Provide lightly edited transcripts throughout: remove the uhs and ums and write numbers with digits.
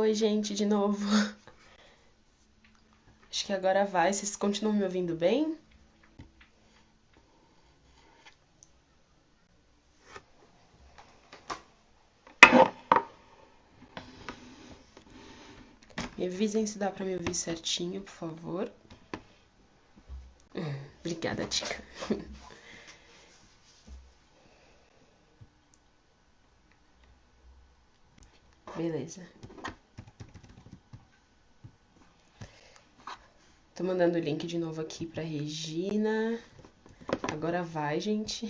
Oi, gente, de novo. Acho que agora vai. Vocês continuam me ouvindo bem? Me avisem se dá pra me ouvir certinho, por favor. Obrigada, Tica. Beleza. Tô mandando o link de novo aqui pra Regina. Agora vai, gente.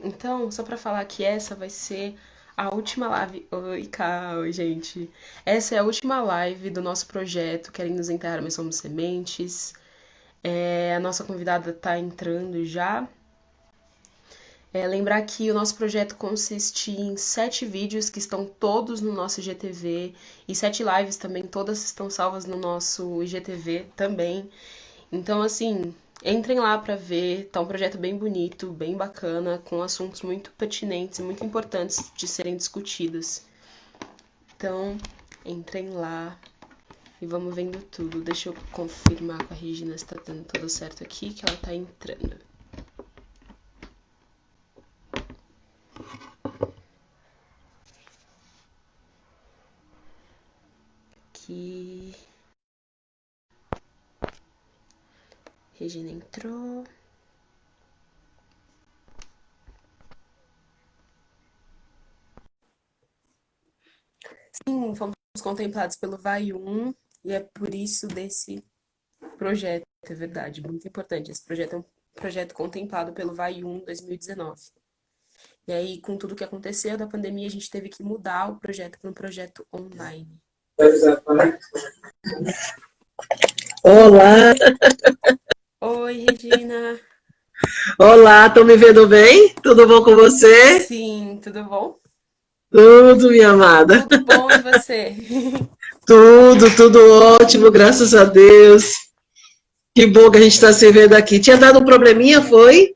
Então, só pra falar que essa vai ser a última live. Oi, Cal, gente. Essa é a última live do nosso projeto Querendo Nos Enterrar, Mas Somos Sementes. A nossa convidada tá entrando já. Lembrar que o nosso projeto consiste em 7 vídeos que estão todos no nosso IGTV e 7 lives também, todas estão salvas no nosso IGTV também. Então, assim, entrem lá pra ver, tá um projeto bem bonito, bem bacana, com assuntos muito pertinentes e muito importantes de serem discutidos. Então, entrem lá e vamos vendo tudo. Deixa eu confirmar com a Regina se tá dando tudo certo aqui, que ela tá entrando. Aqui. Regina entrou. Sim, fomos contemplados pelo Vai 1 e é por isso desse projeto, é verdade, muito importante. Esse projeto é um projeto contemplado pelo Vai 1 2019. E aí, com tudo que aconteceu da pandemia, a gente teve que mudar o projeto para um projeto online. Olá, Oi, Regina. olá, estão me vendo bem? Tudo bom com você? Sim, tudo bom? Tudo, minha amada. Tudo bom e você? Tudo ótimo, graças a Deus. Que bom que a gente está se vendo aqui. Tinha dado um probleminha, foi?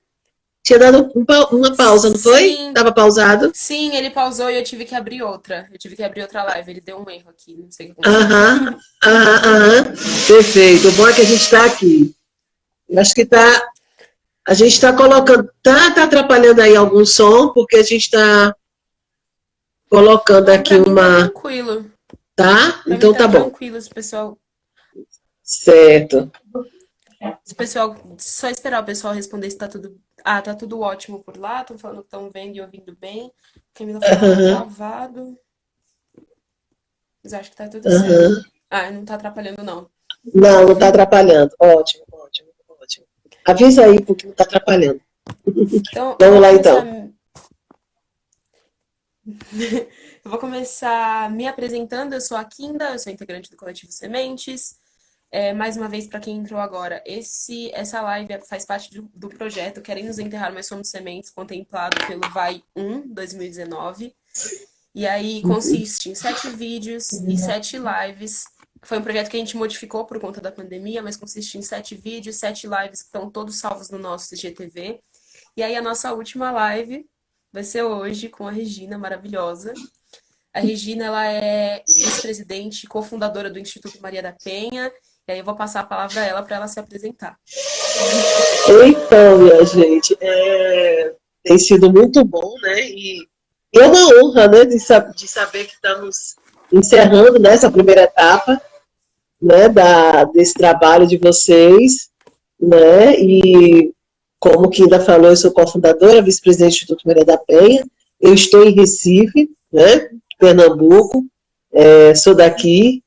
Tinha dado uma pausa, não foi? Sim, Tava pausado? sim, ele pausou e eu tive que abrir outra. Eu tive que abrir outra live. Ele deu um erro aqui, não sei o que aconteceu. Aham, aham. Perfeito. O bom é que a gente está aqui. Eu acho que a gente está colocando, tá atrapalhando aí algum som, porque a gente está colocando Não, aqui pra mim tá uma, tranquilo. tá? Pra mim Então tá tá bom. tranquilo, se o pessoal. Certo. Se o pessoal. Só esperar o pessoal responder se tá tudo. Ah, tá tudo ótimo por lá. Estão falando que estão vendo e ouvindo bem. Camila falou que tá Aham, travado. Mas acho que tá tudo certo. aham. Ah, não tá atrapalhando, não. Não, não está atrapalhando. Ótimo, ótimo, ótimo. Avisa aí porque não está atrapalhando. Então, eu Vamos vou lá começar. então. Eu vou começar me apresentando. Eu sou a Kinda, eu sou integrante do Coletivo Sementes. Mais uma vez, para quem entrou agora, essa live faz parte do projeto Querem Nos Enterrar, Mas Somos Sementes, contemplado pelo Vai 1 2019. E aí consiste em 7 vídeos e 7 lives. Foi um projeto que a gente modificou por conta da pandemia, mas consiste em 7 vídeos, 7 lives que estão todos salvos no nosso GTV. E aí a nossa última live vai ser hoje com a Regina, maravilhosa. A Regina, ela é vice-presidente e cofundadora do Instituto Maria da Penha. E aí eu vou passar a palavra a ela para ela se apresentar. Então, minha gente, tem sido muito bom, né? E é uma honra, né, de saber que estamos encerrando nessa primeira etapa, né, desse trabalho de vocês, né? E como que ainda falou, eu sou cofundadora, vice-presidente do Instituto Maria da Penha. Eu estou em Recife, né, Pernambuco, sou daqui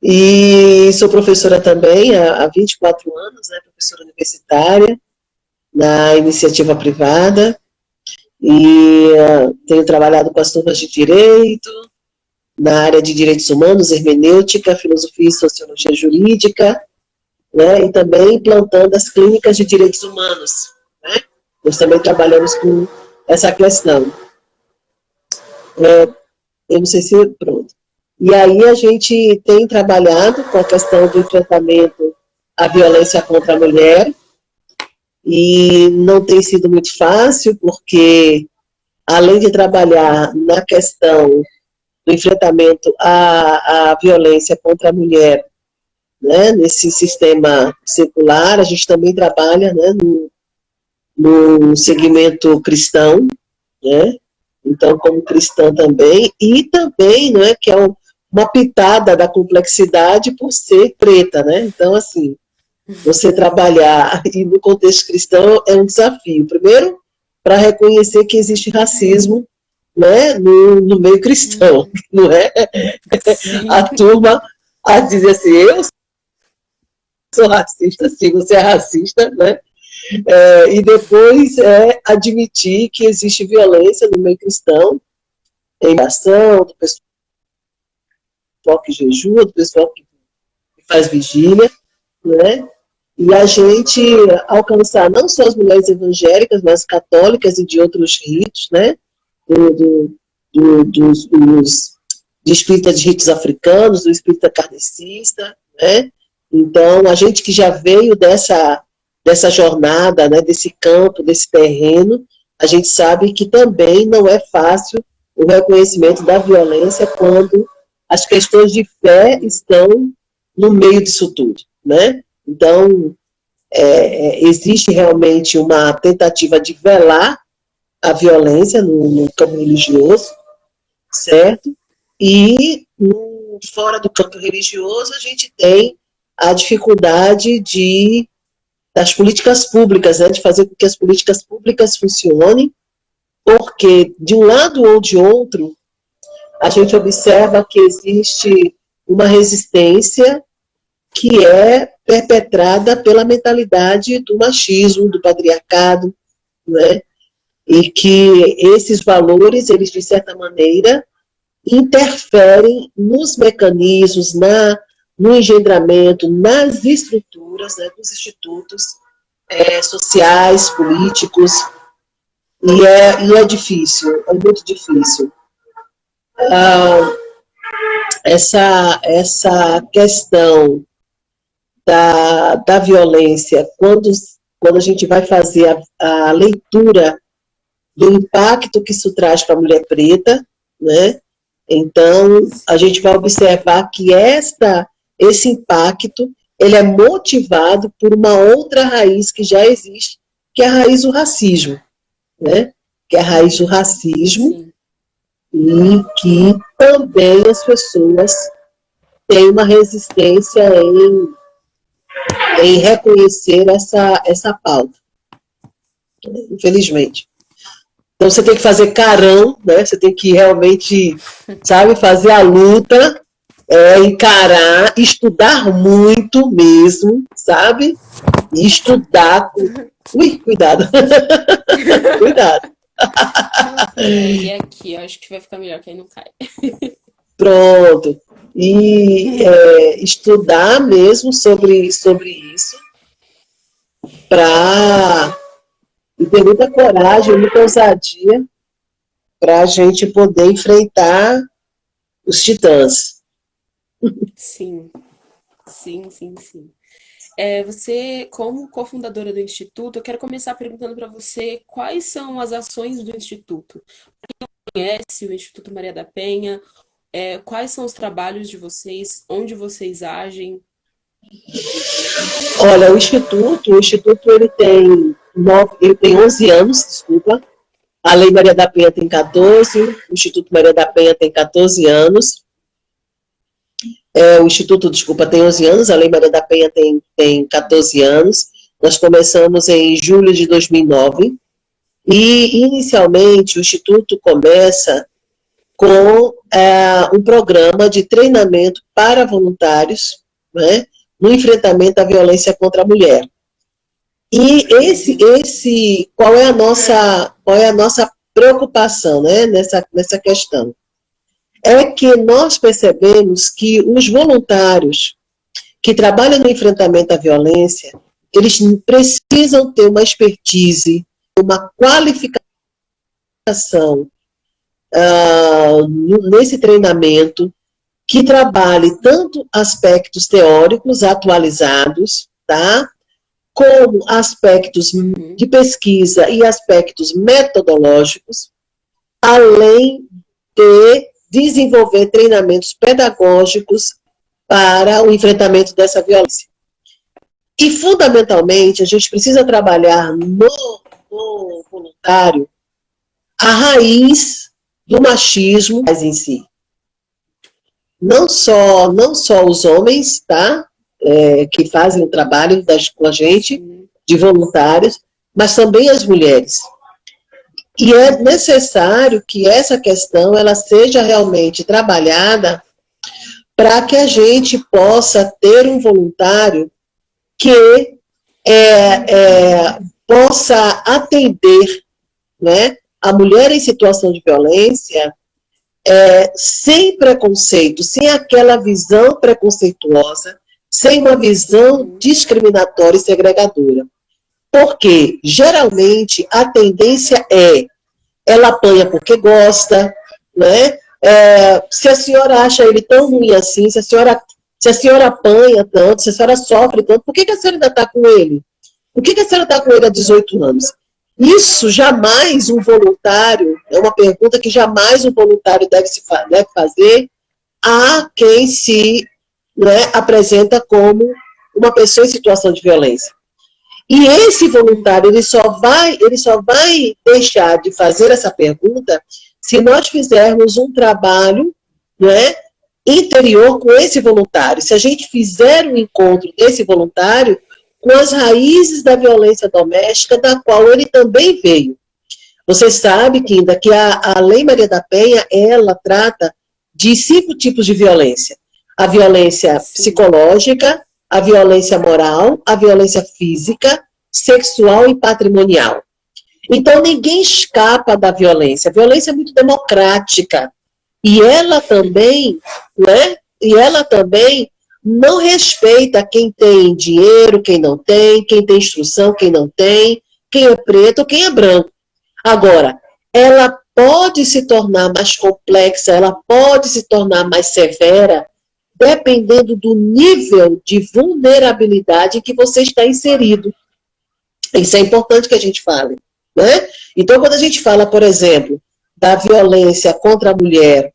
e sou professora também há 24 anos, né, professora universitária na iniciativa privada e tenho trabalhado com as turmas de direito, na área de direitos humanos, hermenêutica, filosofia e sociologia jurídica, né, e também implantando as clínicas de direitos humanos, né? Nós também trabalhamos com essa questão. Eu não sei se pronto. E aí a gente tem trabalhado com a questão do enfrentamento à violência contra a mulher, e não tem sido muito fácil, porque além de trabalhar na questão do enfrentamento à violência contra a mulher, né, nesse sistema secular, a gente também trabalha, né, no segmento cristão, né, então como cristã também, e também, né, que é uma pitada da complexidade por ser preta, né, então assim, você trabalhar e no contexto cristão é um desafio, primeiro, para reconhecer que existe racismo, né, no meio cristão, não é? Sim. A turma a dizer assim, eu sou racista, sim, você é racista, né? E depois admitir que existe violência no meio cristão, em ação, do pessoal que jejua, do pessoal que faz vigília, né? E a gente alcançar não só as mulheres evangélicas, mas católicas e de outros ritos, né? Dos de espírita de ritos africanos, do espírita kardecista, né? Então, a gente que já veio dessa jornada, né, desse campo, desse terreno, a gente sabe que também não é fácil o reconhecimento da violência quando as questões de fé estão no meio disso tudo, né? Então, existe realmente uma tentativa de velar a violência no campo religioso, certo? E fora do campo religioso a gente tem a dificuldade das políticas públicas, né, de fazer com que as políticas públicas funcionem, porque de um lado ou de outro a gente observa que existe uma resistência que é perpetrada pela mentalidade do machismo, do patriarcado, né? E que esses valores, eles de certa maneira interferem nos mecanismos, no engendramento, nas estruturas, né, dos institutos sociais, políticos, e é difícil, é muito difícil. Essa questão da violência, quando a gente vai fazer a leitura do impacto que isso traz para a mulher preta, né? Então, a gente vai observar que esse impacto, ele é motivado por uma outra raiz que já existe, que é a raiz do racismo, né? Que é a raiz do racismo. Sim. E que também as pessoas têm uma resistência em reconhecer essa pauta, infelizmente. Então você tem que fazer carão, né? Você tem que realmente, sabe, fazer a luta, encarar, estudar muito mesmo, sabe? E estudar. Ui, cuidado. Cuidado. E aqui, eu acho que vai ficar melhor, que aí não cai. Pronto. E estudar mesmo sobre isso, para ter muita coragem, muita ousadia, para a gente poder enfrentar os titãs. Sim, sim, sim, sim. Você, como cofundadora do Instituto, eu quero começar perguntando para você quais são as ações do Instituto. Quem conhece o Instituto Maria da Penha, quais são os trabalhos de vocês, onde vocês agem? Olha, o Instituto ele tem 11 anos, desculpa. A Lei Maria da Penha tem 14, o Instituto Maria da Penha tem 14 anos. O Instituto, desculpa, tem 11 anos, a Lei Maria da Penha tem 14 anos. Nós começamos em julho de 2009. E, inicialmente, o Instituto começa com um programa de treinamento para voluntários, né, no enfrentamento à violência contra a mulher. E qual é a nossa preocupação, né, nessa questão? É que nós percebemos que os voluntários que trabalham no enfrentamento à violência, eles precisam ter uma expertise, uma qualificação nesse treinamento, que trabalhe tanto aspectos teóricos atualizados, tá? Como aspectos de pesquisa e aspectos metodológicos, além de desenvolver treinamentos pedagógicos para o enfrentamento dessa violência. E, fundamentalmente, a gente precisa trabalhar no voluntário a raiz do machismo em si. Não só os homens, tá? Que fazem o trabalho com a gente, de voluntários, mas também as mulheres. E é necessário que essa questão ela seja realmente trabalhada para que a gente possa ter um voluntário que possa atender, né, a mulher em situação de violência sem preconceito, sem aquela visão preconceituosa, sem uma visão discriminatória e segregadora. Porque, geralmente, a tendência ela apanha porque gosta, né? Se a senhora acha ele tão ruim assim, se a senhora apanha tanto, se a senhora sofre tanto, por que a senhora ainda está com ele? Por que a senhora está com ele há 18 anos? Isso jamais um voluntário, é uma pergunta que jamais um voluntário deve fazer a quem se, né, apresenta como uma pessoa em situação de violência. E esse voluntário, ele só vai deixar de fazer essa pergunta se nós fizermos um trabalho, né, interior com esse voluntário. Se a gente fizer um encontro desse voluntário com as raízes da violência doméstica, da qual ele também veio. Você sabe, Kinda, que a Lei Maria da Penha, ela trata de 5 tipos de violência. A violência psicológica, a violência moral, a violência física, sexual e patrimonial. Então, ninguém escapa da violência. A violência é muito democrática. E ela também, né? E ela também não respeita quem tem dinheiro, quem não tem, quem tem instrução, quem não tem, quem é preto, quem é branco. Agora, ela pode se tornar mais complexa, ela pode se tornar mais severa, dependendo do nível de vulnerabilidade que você está inserido. Isso é importante que a gente fale, né? Então, quando a gente fala, por exemplo, da violência contra a mulher,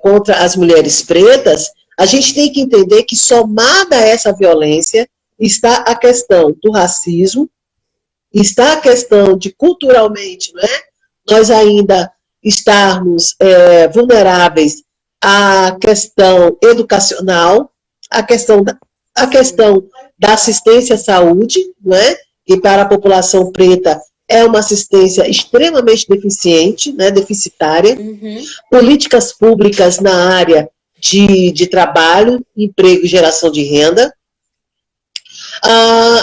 contra as mulheres pretas, a gente tem que entender que, somada a essa violência, está a questão do racismo, está a questão de, culturalmente, né, nós ainda estarmos vulneráveis à questão educacional, a questão da assistência à saúde, né, e para a população preta é uma assistência extremamente deficiente, né, deficitária, políticas públicas na área de trabalho, emprego e geração de renda,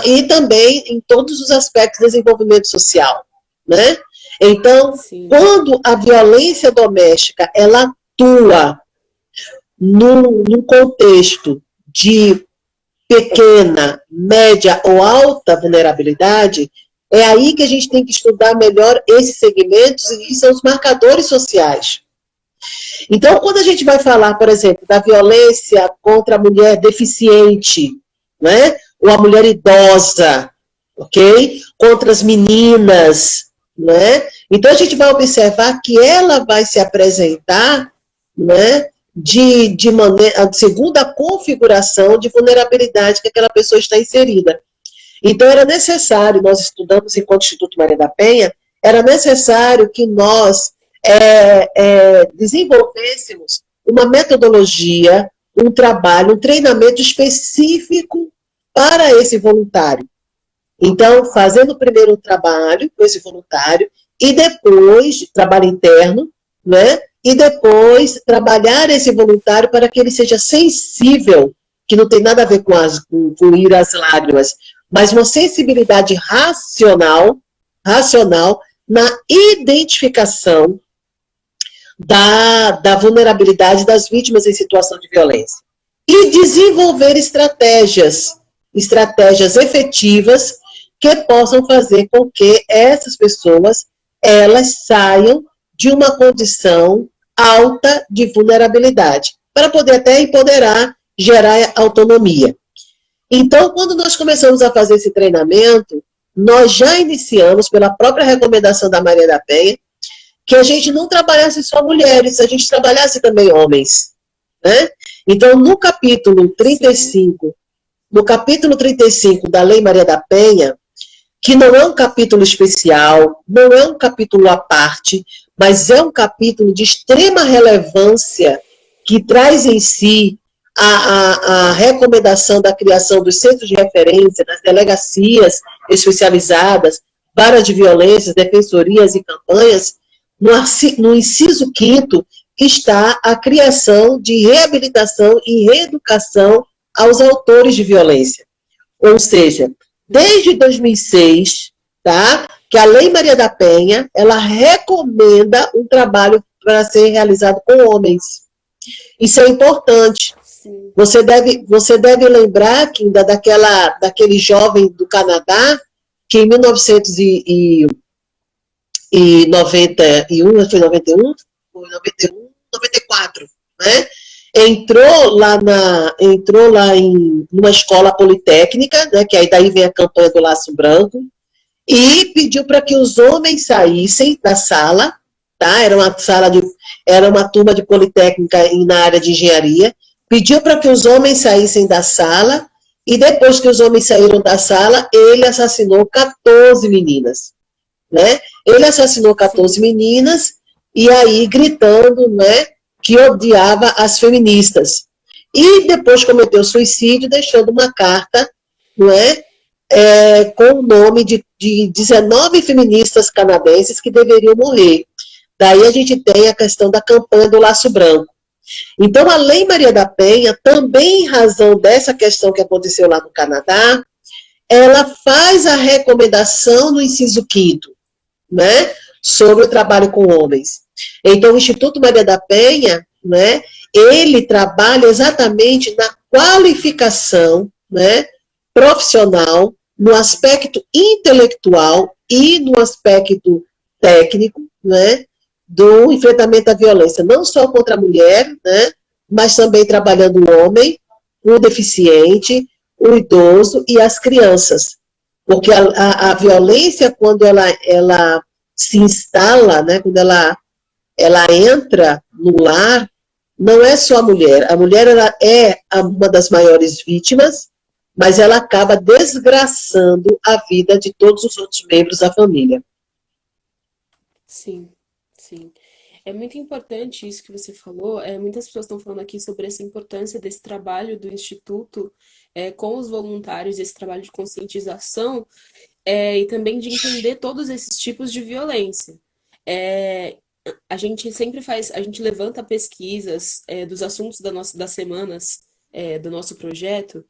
e também em todos os aspectos do desenvolvimento social, né? Então, quando a violência doméstica ela atua num contexto de pequena, média ou alta vulnerabilidade, é aí que a gente tem que estudar melhor esses segmentos e são os marcadores sociais. Então, quando a gente vai falar, por exemplo, da violência contra a mulher deficiente, né, ou a mulher idosa, ok? Contra as meninas, né? Então, a gente vai observar que ela vai se apresentar, né, de maneira, segundo a configuração de vulnerabilidade que aquela pessoa está inserida. Então, era necessário, nós estudamos enquanto Instituto Maria da Penha, era necessário que nós desenvolvêssemos uma metodologia, um trabalho, um treinamento específico para esse voluntário. Então, fazendo primeiro o trabalho com esse voluntário, e depois, trabalho interno, né? E depois trabalhar esse voluntário para que ele seja sensível, que não tem nada a ver com ir às lágrimas, mas uma sensibilidade racional na identificação da vulnerabilidade das vítimas em situação de violência. E desenvolver estratégias efetivas que possam fazer com que essas pessoas elas saiam de uma condição alta de vulnerabilidade. para poder até empoderar, gerar autonomia. Então, quando nós começamos a fazer esse treinamento, nós já iniciamos, pela própria recomendação da Maria da Penha, que a gente não trabalhasse só mulheres, a gente trabalhasse também homens, né? Então, no capítulo 35, no capítulo 35 da Lei Maria da Penha, que não é um capítulo especial, não é um capítulo à parte, mas é um capítulo de extrema relevância que traz em si a recomendação da criação dos centros de referência, das delegacias especializadas, varas de violências, defensorias e campanhas. No inciso 5º está a criação de reabilitação e reeducação aos autores de violência. Ou seja, desde 2006, tá, que a Lei Maria da Penha, ela recomenda um trabalho para ser realizado com homens. Isso é importante. Sim. Você deve lembrar que ainda daquele jovem do Canadá, que em 1991, foi 91? Foi 91, 94, né? Entrou lá em uma escola politécnica, né, que aí daí vem a campanha do Laço Branco, e pediu para que os homens saíssem da sala, tá? Era uma turma de politécnica na área de engenharia, pediu para que os homens saíssem da sala, e depois que os homens saíram da sala, ele assassinou 14 meninas, né? Ele assassinou 14 meninas, e aí gritando, né, que odiava as feministas. E depois cometeu suicídio, deixando uma carta, não é, com o nome de 19 feministas canadenses que deveriam morrer. Daí a gente tem a questão da campanha do Laço Branco. Então, a Lei Maria da Penha, também em razão dessa questão que aconteceu lá no Canadá, ela faz a recomendação no inciso 5º, né, sobre o trabalho com homens. Então, o Instituto Maria da Penha, né, ele trabalha exatamente na qualificação, né, profissional, no aspecto intelectual e no aspecto técnico, né, do enfrentamento à violência, não só contra a mulher, né, mas também trabalhando o homem, o deficiente, o idoso e as crianças. Porque a violência, quando ela se instala, né, quando ela entra no lar, não é só a mulher. A mulher ela é uma das maiores vítimas, mas ela acaba desgraçando a vida de todos os outros membros da família. Sim, sim. É muito importante isso que você falou. Muitas pessoas estão falando aqui sobre essa importância desse trabalho do Instituto com os voluntários, esse trabalho de conscientização e também de entender todos esses tipos de violência. A gente sempre a gente levanta pesquisas dos assuntos das semanas do nosso projeto,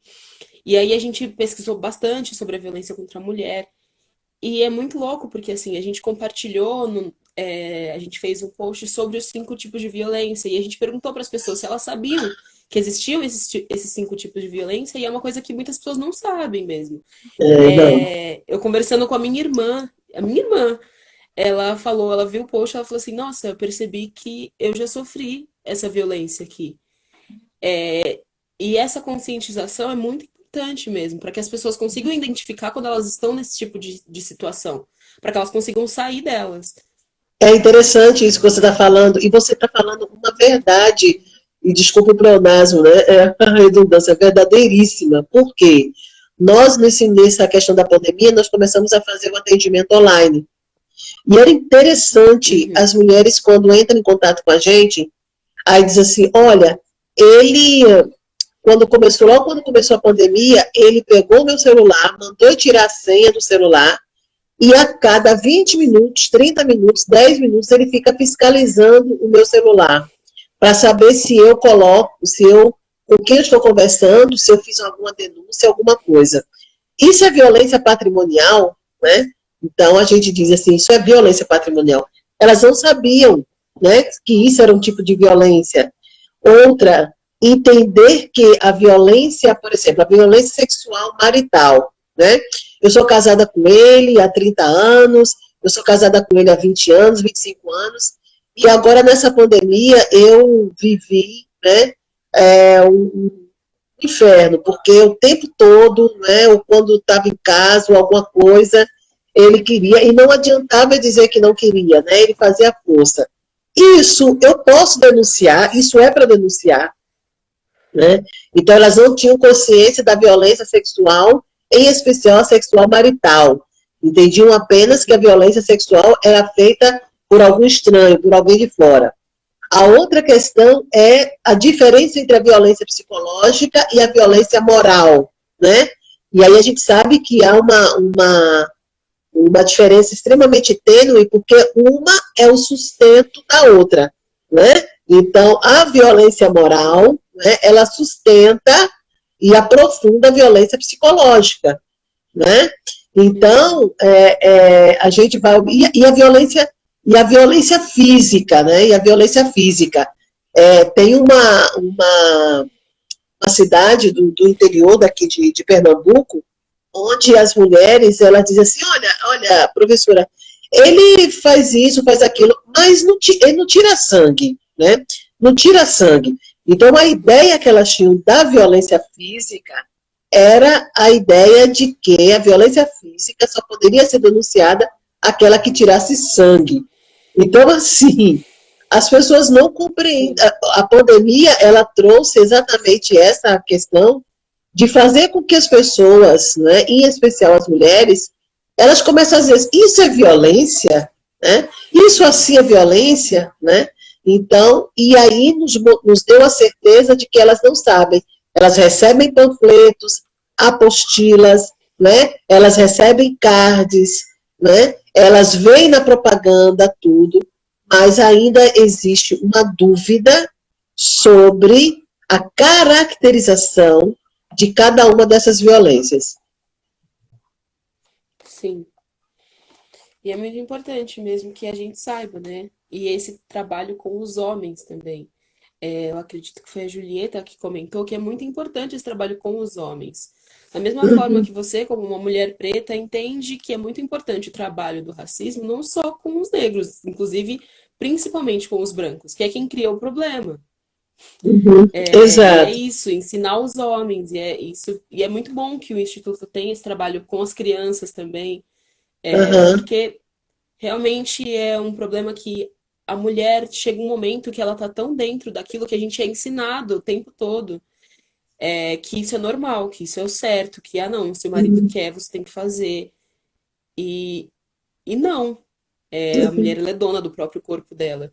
e aí a gente pesquisou bastante sobre a violência contra a mulher. E é muito louco, porque assim, a gente compartilhou, a gente fez um post sobre os 5 tipos de violência, e a gente perguntou para as pessoas se elas sabiam que existiam esses 5 tipos de violência, e é uma coisa que muitas pessoas não sabem mesmo. Não. Eu conversando com a minha irmã, ela falou, ela viu o post, ela falou assim, nossa, eu percebi que eu já sofri essa violência aqui. E essa conscientização é muito importante mesmo, para que as pessoas consigam identificar quando elas estão nesse tipo de situação, para que elas consigam sair delas. É interessante isso que você está falando, e você está falando uma verdade, e desculpa o pleonasmo, né? É a redundância verdadeiríssima. Por quê? Nós, nessa questão da pandemia, nós começamos a fazer o atendimento online. E era interessante, as mulheres, quando entram em contato com a gente, aí diz assim, olha, logo quando começou a pandemia, ele pegou o meu celular, mandou eu tirar a senha do celular, e a cada 20 minutos, 30 minutos, 10 minutos, ele fica fiscalizando o meu celular, para saber se eu coloco, com quem eu estou conversando, se eu fiz alguma denúncia, alguma coisa. Isso é violência patrimonial, né? Então, a gente diz assim, isso é violência patrimonial. Elas não sabiam, né, que isso era um tipo de violência. Outra, entender que a violência, por exemplo, a violência sexual marital, né? Eu sou casada com ele há 30 anos, eu sou casada com ele há 20 anos, 25 anos, e agora nessa pandemia eu vivi, né, um inferno, porque o tempo todo, né, ou quando estava em casa ou alguma coisa, ele queria, e não adiantava dizer que não queria, né, ele fazia força. Isso eu posso denunciar, isso é para denunciar, né? Então elas não tinham consciência da violência sexual, em especial a sexual marital. Entendiam apenas que a violência sexual era feita por algum estranho, por alguém de fora. A outra questão é a diferença entre a violência psicológica e a violência moral, né? E aí a gente sabe que há uma diferença extremamente tênue, porque uma é o sustento da outra, né? Então, a violência moral, né, ela sustenta e aprofunda a violência psicológica, né? Então, a gente vai... E a violência física, né? E a violência física. Tem uma cidade do interior daqui de Pernambuco, onde as mulheres, elas dizem assim, olha, professora, ele faz isso, faz aquilo, mas ele não tira sangue, né? Não tira sangue. Então, a ideia que elas tinham da violência física era a ideia de que a violência física só poderia ser denunciada aquela que tirasse sangue. Então, assim, as pessoas não compreendem. A pandemia, ela trouxe exatamente essa questão de fazer com que as pessoas, né, em especial as mulheres, elas começam a dizer, isso é violência, né? Isso assim é violência, né? Então, e aí nos deu a certeza de que elas não sabem. Elas recebem panfletos, apostilas, né? Elas recebem cards, né? Elas veem na propaganda tudo, mas ainda existe uma dúvida sobre a caracterização de cada uma dessas violências. Sim. E é muito importante mesmo que a gente saiba, né? E esse trabalho com os homens também. Eu acredito que foi a Julieta que comentou que é muito importante esse trabalho com os homens. Da mesma forma que você, como uma mulher preta, entende que é muito importante o trabalho do racismo, não só com os negros, inclusive, principalmente com os brancos, que é quem criou o problema. E é Exato. isso, ensinar os homens, e é isso. E é muito bom que o Instituto tenha esse trabalho com as crianças também, Uhum. porque realmente é um problema que a mulher chega um momento que ela tá tão dentro daquilo que a gente é ensinado o tempo todo, que isso é normal, que isso é o certo, que não, se o marido quer, você tem que fazer. E, e não, a mulher ela é dona do próprio corpo dela.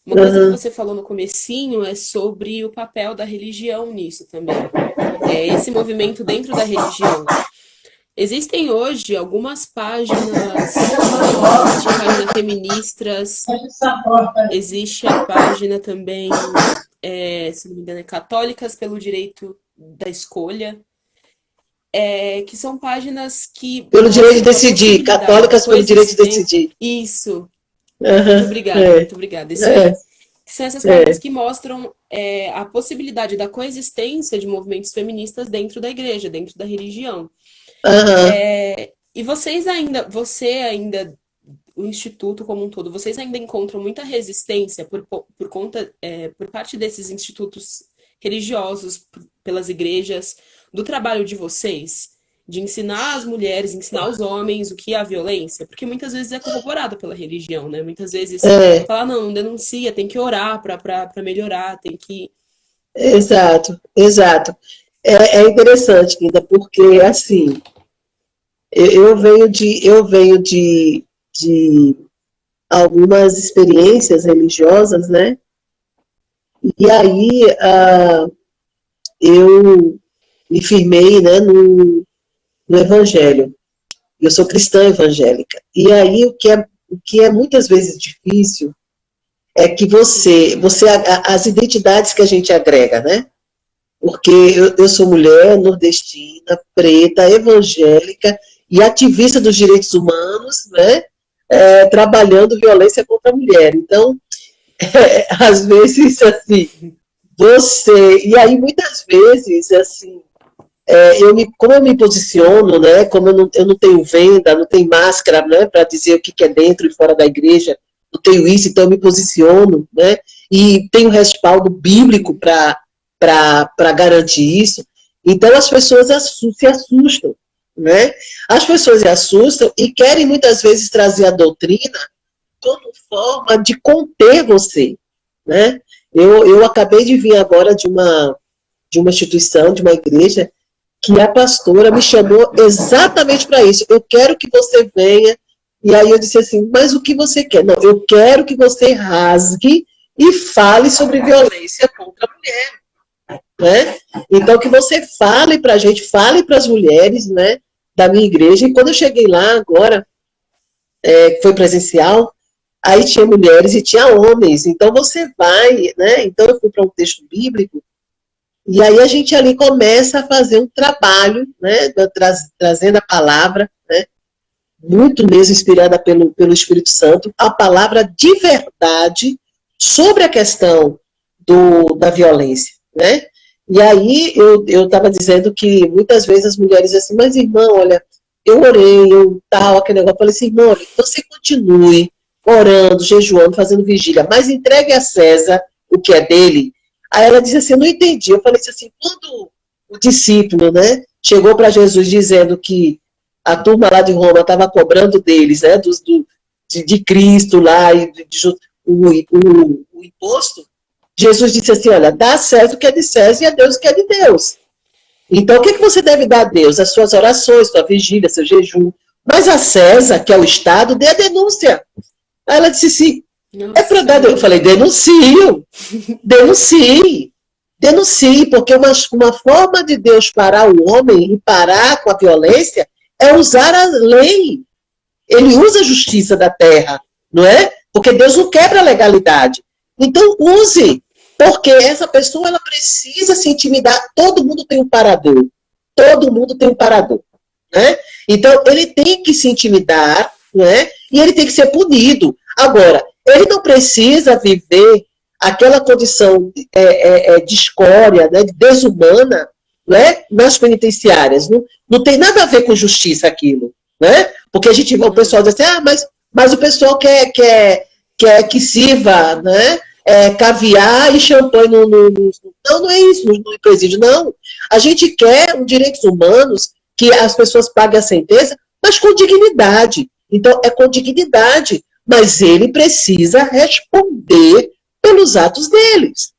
Uma coisa que Uhum. você falou no comecinho é sobre o papel da religião nisso também. Esse movimento dentro da religião. Existem hoje algumas páginas, existem páginas feministas, existe a página também, se não me engano, Católicas pelo Direito da Escolha, que são páginas que Pelo direito de mostram a decidir, possibilidade da católicas pelo direito de coexistência. decidir. Isso, Uhum. muito obrigada, isso É, aí. São essas páginas é. que mostram a possibilidade da coexistência de movimentos feministas dentro da igreja, dentro da religião. Uhum. E você ainda, o Instituto como um todo, vocês ainda encontram muita resistência por conta, por parte desses institutos religiosos, pelas igrejas, do trabalho de vocês? De ensinar as mulheres, ensinar os homens o que é a violência? Porque muitas vezes é corroborado pela religião, né? Muitas vezes É, fala, não denuncia, tem que orar para melhorar, tem que... exato, exato. É interessante, Linda, porque, assim, eu venho de algumas experiências religiosas, né? E aí eu me firmei, né, no Evangelho. Eu sou cristã evangélica. E aí o que é muitas vezes difícil é que as identidades que a gente agrega, né? Porque eu sou mulher, nordestina, preta, evangélica e ativista dos direitos humanos, né? Trabalhando violência contra a mulher. Então, às vezes, assim, e aí muitas vezes, assim, como eu me posiciono, né, como eu não tenho venda, não tenho máscara, né, para dizer o que é dentro e fora da igreja, não tenho isso, então eu me posiciono, né, e tenho respaldo bíblico para para garantir isso. Então, as pessoas se assustam, né? As pessoas se assustam e querem, muitas vezes, trazer a doutrina como forma de conter você, né? Eu acabei de vir agora de uma instituição, de uma igreja, que a pastora me chamou exatamente para isso. Eu quero que você venha. E aí eu disse assim, mas o que você quer? Não, eu quero que você rasgue e fale sobre violência contra a mulher, né? Então, que você fale para a gente, fale para as mulheres, né, da minha igreja. E quando eu cheguei lá agora, foi presencial, aí tinha mulheres e tinha homens. Então, você vai, né? Então, eu fui para um texto bíblico, e aí a gente ali começa a fazer um trabalho, né, trazendo a palavra, né, muito mesmo inspirada pelo Espírito Santo, a palavra de verdade sobre a questão da violência, né? E aí eu estava dizendo que muitas vezes as mulheres dizem assim, mas irmã, olha, eu orei, aquele negócio, eu falei assim, irmã, olha, você continue orando, jejuando, fazendo vigília, mas entregue a César o que é dele. Aí ela disse assim, eu não entendi. Eu falei assim, quando o discípulo, né, chegou para Jesus dizendo que a turma lá de Roma estava cobrando deles, né, de Cristo lá, e o imposto, Jesus disse assim, olha, dá a César o que é de César e a Deus o que é de Deus. Então, o que você deve dar a Deus? As suas orações, sua vigília, seu jejum. Mas a César, que é o Estado, dê a denúncia. Aí ela disse assim, é para dar. Eu falei, denuncie, porque uma forma de Deus parar o homem e parar com a violência é usar a lei. Ele usa a justiça da terra, não é? Porque Deus não quebra a legalidade. Então, use, porque essa pessoa ela precisa se intimidar. Todo mundo tem um parador. Né? Então, ele tem que se intimidar, né? E ele tem que ser punido. Agora, ele não precisa viver aquela condição de escória, né, de desumana, né, nas penitenciárias. Não tem nada a ver com justiça aquilo. Né? Porque o pessoal diz assim, mas o pessoal quer que sirva, né, caviar e champanhe não é isso, no presídio, não. A gente quer direitos humanos, que as pessoas paguem a sentença, mas com dignidade. Então, é com dignidade, mas ele precisa responder pelos atos deles.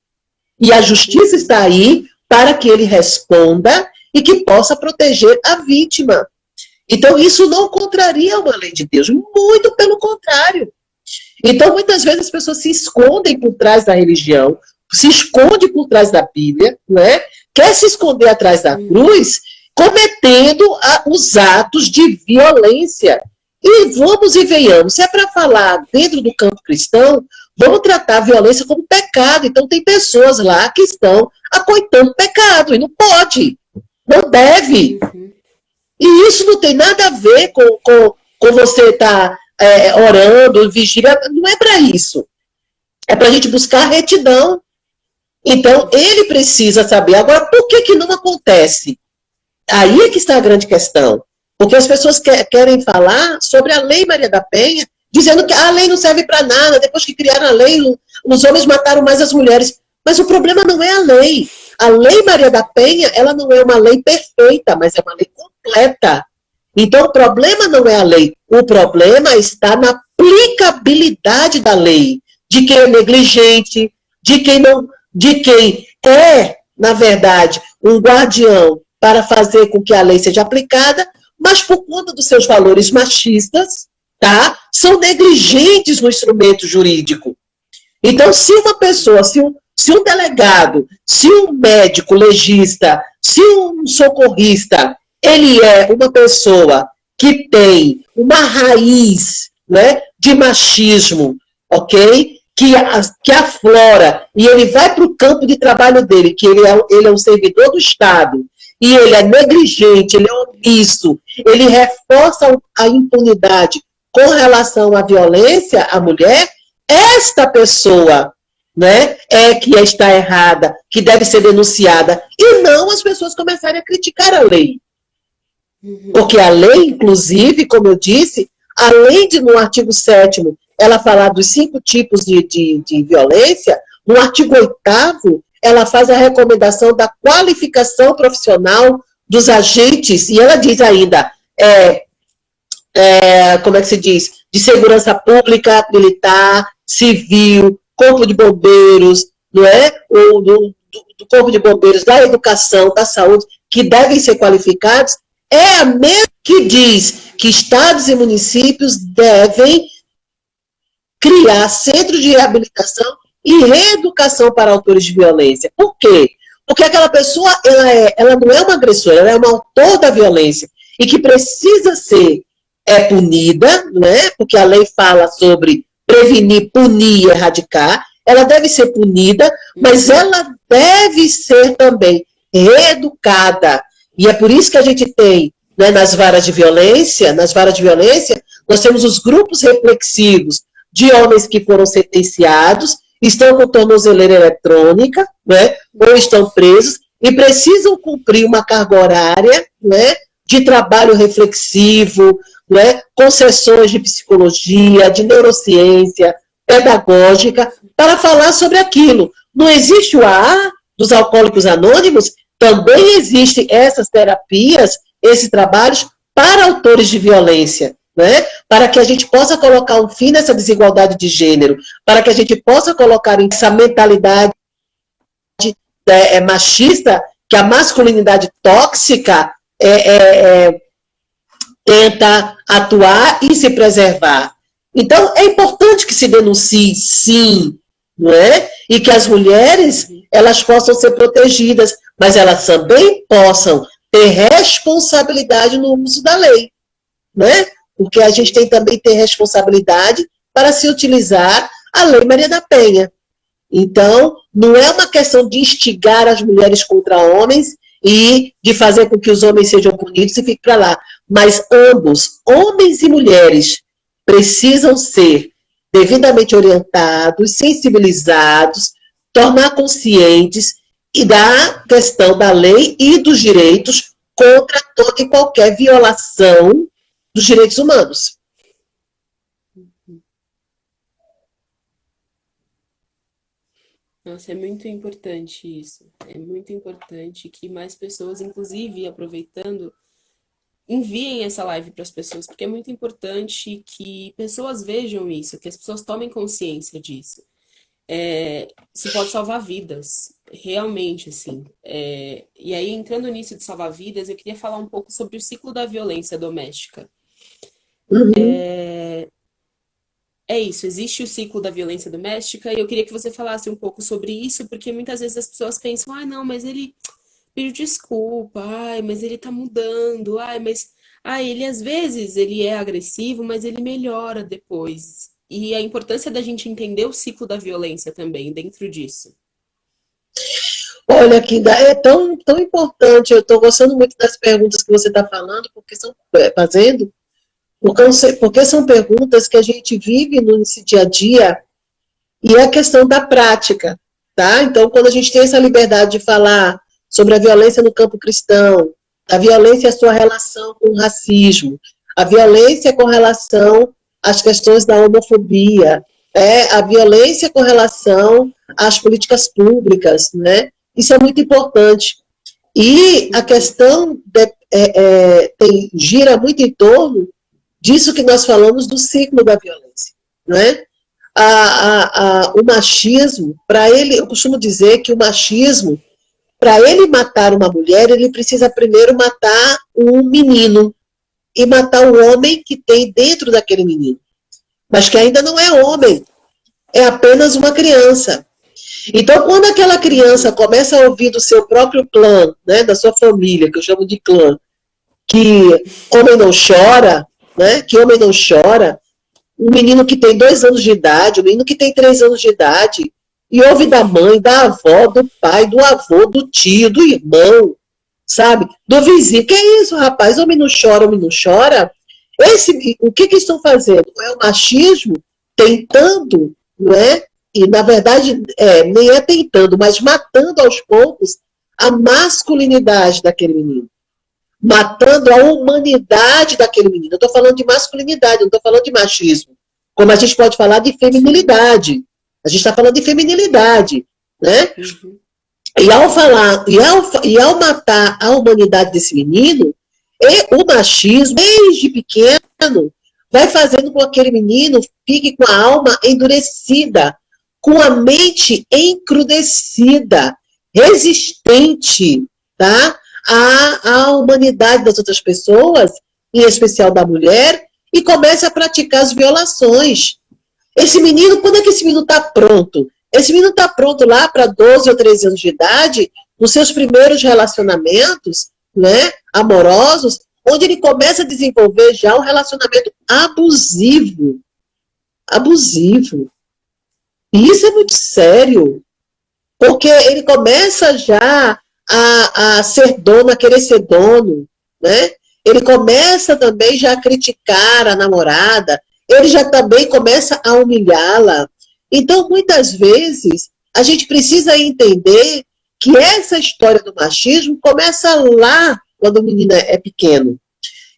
E a justiça está aí para que ele responda e que possa proteger a vítima. Então, isso não contraria uma lei de Deus, muito pelo contrário. Então, muitas vezes as pessoas se escondem por trás da religião, se escondem por trás da Bíblia, né? Quer se esconder atrás da cruz, cometendo os atos de violência. E vamos e venhamos, se é para falar dentro do campo cristão, vamos tratar a violência como pecado. Então, tem pessoas lá que estão acoitando pecado, e não pode, não deve. E isso não tem nada a ver com você estar orando, vigília, não é para isso. É para a gente buscar retidão. Então, ele precisa saber. Agora, por que não acontece? Aí é que está a grande questão. Porque as pessoas querem falar sobre a Lei Maria da Penha, dizendo que a lei não serve para nada, depois que criaram a lei, os homens mataram mais as mulheres. Mas o problema não é a lei. A Lei Maria da Penha, ela não é uma lei perfeita, mas é uma lei completa. Então, o problema não é a lei. O problema está na aplicabilidade da lei. De quem é negligente, de quem é, na verdade, um guardião para fazer com que a lei seja aplicada, mas por conta dos seus valores machistas, tá? São negligentes no instrumento jurídico. Então, se uma pessoa, se um delegado, se um médico legista, se um socorrista, ele é uma pessoa que tem uma raiz, né, de machismo, ok? Que aflora, e ele vai para o campo de trabalho dele, que ele é um servidor do Estado, e ele é negligente, ele é omisso, ele reforça a impunidade com relação à violência à mulher, esta pessoa, né, que está errada, que deve ser denunciada, e não as pessoas começarem a criticar a lei. Porque a lei, inclusive, como eu disse, além de no artigo 7º ela falar dos 5 tipos de violência, no artigo 8º ela faz a recomendação da qualificação profissional dos agentes, e ela diz ainda, como é que se diz? De segurança pública, militar, civil, corpo de bombeiros, não é? Do corpo de bombeiros, da educação, da saúde, que devem ser qualificados, é a mesma que diz que estados e municípios devem criar centros de reabilitação e reeducação para autores de violência. Por quê? Porque aquela pessoa, ela não é uma agressora, ela é uma autor da violência e que precisa ser punida, né? Porque a lei fala sobre prevenir, punir e erradicar. Ela deve ser punida, mas ela deve ser também reeducada. E é por isso que a gente tem, né, nas varas de violência, nós temos os grupos reflexivos de homens que foram sentenciados, estão com tornozeleira eletrônica, né, ou estão presos, e precisam cumprir uma carga horária, né, de trabalho reflexivo, né, com sessões de psicologia, de neurociência, pedagógica, para falar sobre aquilo. Não existe o AA dos Alcoólicos Anônimos? Também existem essas terapias, esses trabalhos para autores de violência, né? Para que a gente possa colocar um fim nessa desigualdade de gênero, para que a gente possa colocar essa mentalidade machista, que a masculinidade tóxica tenta atuar e se preservar. Então, é importante que se denuncie, sim, não é? E que as mulheres, elas possam ser protegidas, mas elas também possam ter responsabilidade no uso da lei, né? Porque a gente tem também ter responsabilidade para se utilizar a Lei Maria da Penha. Então, não é uma questão de instigar as mulheres contra homens e de fazer com que os homens sejam punidos e fiquem para lá. Mas ambos, homens e mulheres, precisam ser devidamente orientados, sensibilizados, tornar conscientes e da questão da lei e dos direitos contra toda e qualquer violação dos direitos humanos. Nossa, é muito importante isso. É muito importante que mais pessoas, inclusive aproveitando, enviem essa live para as pessoas, porque é muito importante que pessoas vejam isso, que as pessoas tomem consciência disso. Isso pode salvar vidas, realmente, assim. E aí, entrando nisso de salvar vidas, eu queria falar um pouco sobre o ciclo da violência doméstica. É isso, existe o ciclo da violência doméstica e eu queria que você falasse um pouco sobre isso, porque muitas vezes as pessoas pensam, não, mas ele pediu desculpa, mas ele tá mudando, mas ele às vezes ele é agressivo, mas ele melhora depois. E a importância da gente entender o ciclo da violência também dentro disso. Olha, Kinda, é tão importante, eu estou gostando muito das perguntas que você está falando, porque são perguntas que a gente vive nesse dia a dia, e é a questão da prática, tá? Então, quando a gente tem essa liberdade de falar sobre a violência no campo cristão, a violência e a sua relação com o racismo, a violência com relação às questões da homofobia, a violência com relação às políticas públicas, né? Isso é muito importante. E a questão gira muito em torno disso que nós falamos do ciclo da violência, não é? O machismo, para ele, eu costumo dizer que o machismo, para ele matar uma mulher, ele precisa primeiro matar um menino e matar o homem que tem dentro daquele menino, mas que ainda não é homem, é apenas uma criança. Então, quando aquela criança começa a ouvir do seu próprio clã, né, da sua família, que eu chamo de clã, que homem não chora, né, que homem não chora, um menino que tem 2 anos de idade, um menino que tem 3 anos de idade, e ouve da mãe, da avó, do pai, do avô, do tio, do irmão, sabe, do vizinho, que é isso, rapaz, homem não chora, homem não chora. O que estão fazendo? É o machismo tentando, não é? E, na verdade, nem é tentando, mas matando aos poucos a masculinidade daquele menino. Matando a humanidade daquele menino. Eu estou falando de masculinidade, não estou falando de machismo. Como a gente pode falar de feminilidade. A gente está falando de feminilidade, né? E ao matar a humanidade desse menino, o machismo, desde pequeno, vai fazendo com que aquele menino fique com a alma endurecida, com a mente encrudecida, resistente, tá? À humanidade das outras pessoas, em especial da mulher, e começa a praticar as violações. Esse menino, quando é que esse menino está pronto? Esse menino está pronto lá para 12 ou 13 anos de idade, nos seus primeiros relacionamentos, né, amorosos, onde ele começa a desenvolver já um relacionamento abusivo. Abusivo. E isso é muito sério, porque ele começa já a ser dono, a querer ser dono, né? Ele começa também já a criticar a namorada, ele já também começa a humilhá-la. Então, muitas vezes, a gente precisa entender que essa história do machismo começa lá, quando o menino é pequeno.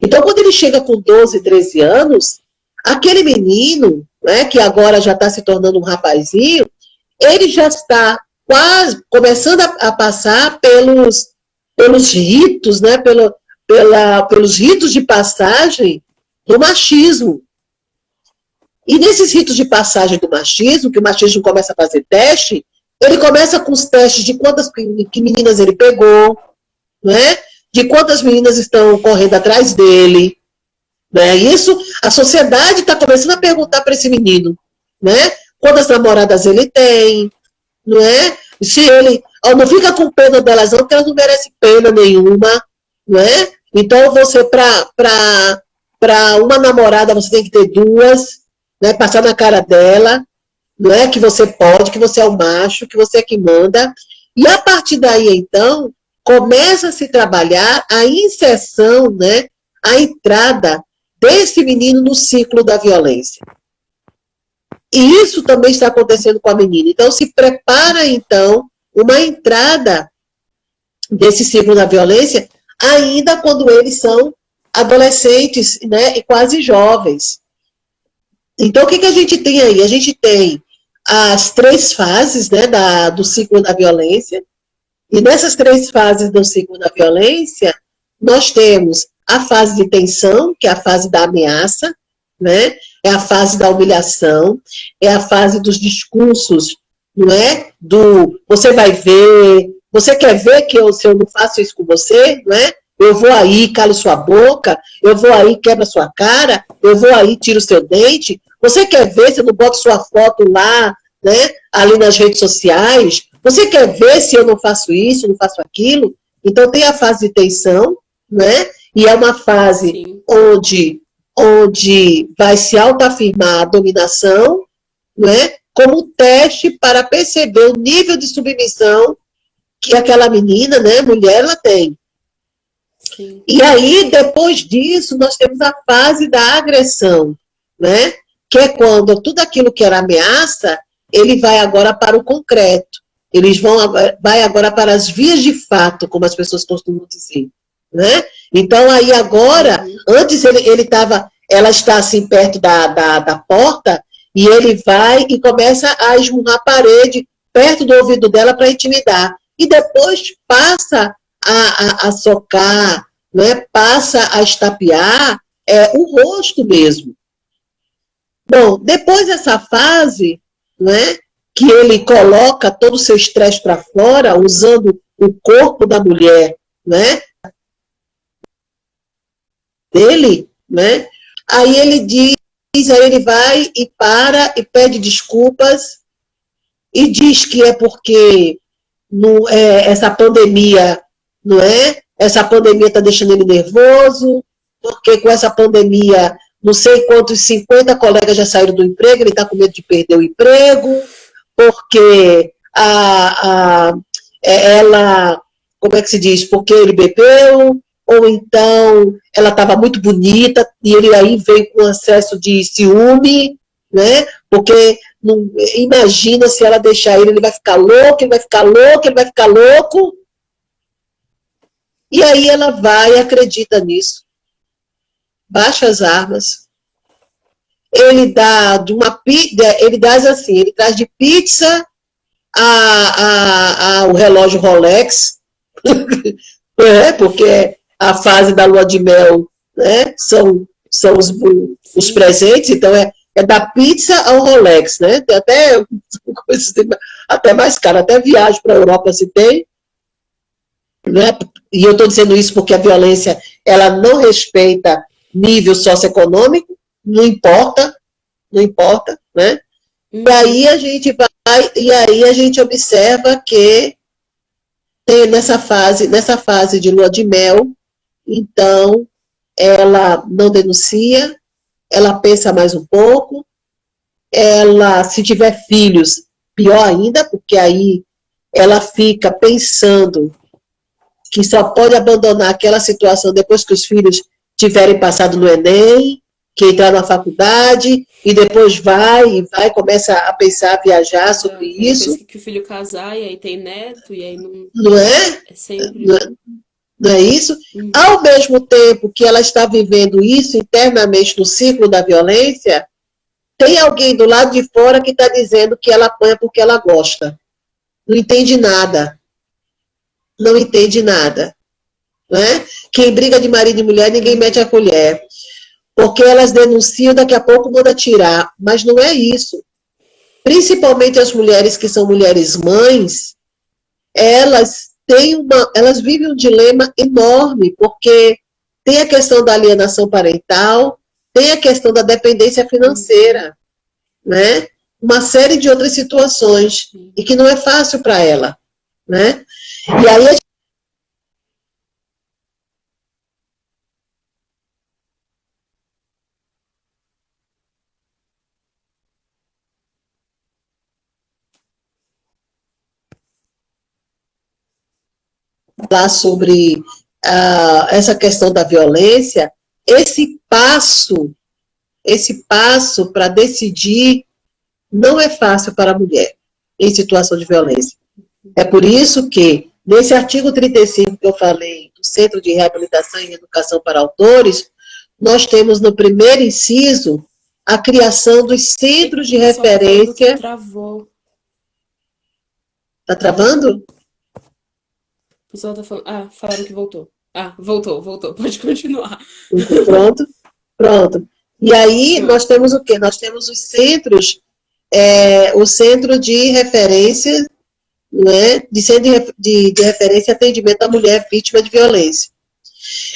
Então, quando ele chega com 12, 13 anos, aquele menino, né, que agora já está se tornando um rapazinho, ele já está quase começando a passar pelos ritos, né, pelos ritos de passagem do machismo. E nesses ritos de passagem do machismo, que o machismo começa a fazer teste, ele começa com os testes de quantas que meninas ele pegou, né? De quantas meninas estão correndo atrás dele. Né? Isso, a sociedade está começando a perguntar para esse menino, né? Quantas namoradas ele tem, não é? Se ele, não fica com pena delas não, porque elas não merecem pena nenhuma, não é? Então você, para uma namorada, você tem que ter duas, né? Passar na cara dela, não é? Que você pode, que você é o macho, que você é que manda. E a partir daí, então, começa a se trabalhar a inserção, né? A entrada desse menino no ciclo da violência. E isso também está acontecendo com a menina. Então, se prepara, então, uma entrada desse ciclo da violência, ainda quando eles são adolescentes, né, e quase jovens. Então, o que a gente tem aí? A gente tem as 3 fases, né, do ciclo da violência, e nessas 3 fases do ciclo da violência, nós temos a fase de tensão, que é a fase da ameaça, né? É a fase da humilhação, é a fase dos discursos, não é? Do você vai ver, você quer ver se eu não faço isso com você, não é? Eu vou aí, calo sua boca, eu vou aí, quebra sua cara, eu vou aí, tiro o seu dente. Você quer ver se eu não boto sua foto lá, né? Ali nas redes sociais? Você quer ver se eu não faço isso, não faço aquilo? Então tem a fase de tensão, né? E é uma fase onde vai se autoafirmar a dominação, né, como teste para perceber o nível de submissão que aquela menina, né, mulher, ela tem. Sim. E aí, depois disso, nós temos a fase da agressão, né, que é quando tudo aquilo que era ameaça, ele vai agora para o concreto. Vai agora para as vias de fato, como as pessoas costumam dizer, né? Então, aí agora, antes ela está assim perto da porta, e ele vai e começa a esmurrar a parede perto do ouvido dela para intimidar. E depois passa a socar, né? Passa a estapear o rosto mesmo. Bom, depois dessa fase, né, que ele coloca todo o seu estresse para fora, usando o corpo da mulher, né, dele, né? Aí ele diz, aí ele vai e para e pede desculpas e diz que é porque essa pandemia, não é? Essa pandemia está deixando ele nervoso, porque com essa pandemia, não sei quantos 50 colegas já saíram do emprego, ele está com medo de perder o emprego, porque ela, como é que se diz? Porque ele bebeu, ou então ela estava muito bonita e ele aí veio com acesso de ciúme, né? Porque imagina se ela deixar ele vai ficar louco, ele vai ficar louco, ele vai ficar louco. E aí ela vai e acredita nisso. Baixa as armas. Ele dá ele traz assim, ele traz de pizza o relógio Rolex, porque a fase da lua de mel, né, são os presentes, então é da pizza ao Rolex, né? Tem até coisas até mais caro, até viagem para a Europa se tem, né? E eu estou dizendo isso porque a violência ela não respeita nível socioeconômico, não importa, né? E aí a gente observa que tem nessa fase de lua de mel, então ela não denuncia, ela pensa mais um pouco, ela, se tiver filhos, pior ainda, porque aí ela fica pensando que só pode abandonar aquela situação depois que os filhos tiverem passado no Enem, que entrar na faculdade, e depois começa a pensar, a viajar sobre isso. Depois que o filho casar, e aí tem neto, e aí não... Não é? É sempre... Não é isso? Ao mesmo tempo que ela está vivendo isso internamente no ciclo da violência, tem alguém do lado de fora que está dizendo que ela apanha porque ela gosta. Não entende nada. Não entende nada. Né? Quem briga de marido e mulher, ninguém mete a colher. Porque elas denunciam, daqui a pouco manda tirar. Mas não é isso. Principalmente as mulheres que são mulheres mães, elas vivem um dilema enorme, porque tem a questão da alienação parental, tem a questão da dependência financeira, né? Uma série de outras situações, e que não é fácil para ela, né? E aí falar sobre essa questão da violência, esse passo para decidir não é fácil para a mulher em situação de violência. É por isso que, nesse artigo 35 que eu falei, do Centro de Reabilitação e Educação para Autores, nós temos no primeiro inciso a criação dos centros de referência... Travou. Tá travando? O pessoal tá falando... falaram que voltou. Voltou. Pode continuar. Pronto. E aí, nós temos o quê? Nós temos os centros, o Centro de Referência, né, de referência e atendimento à mulher vítima de violência.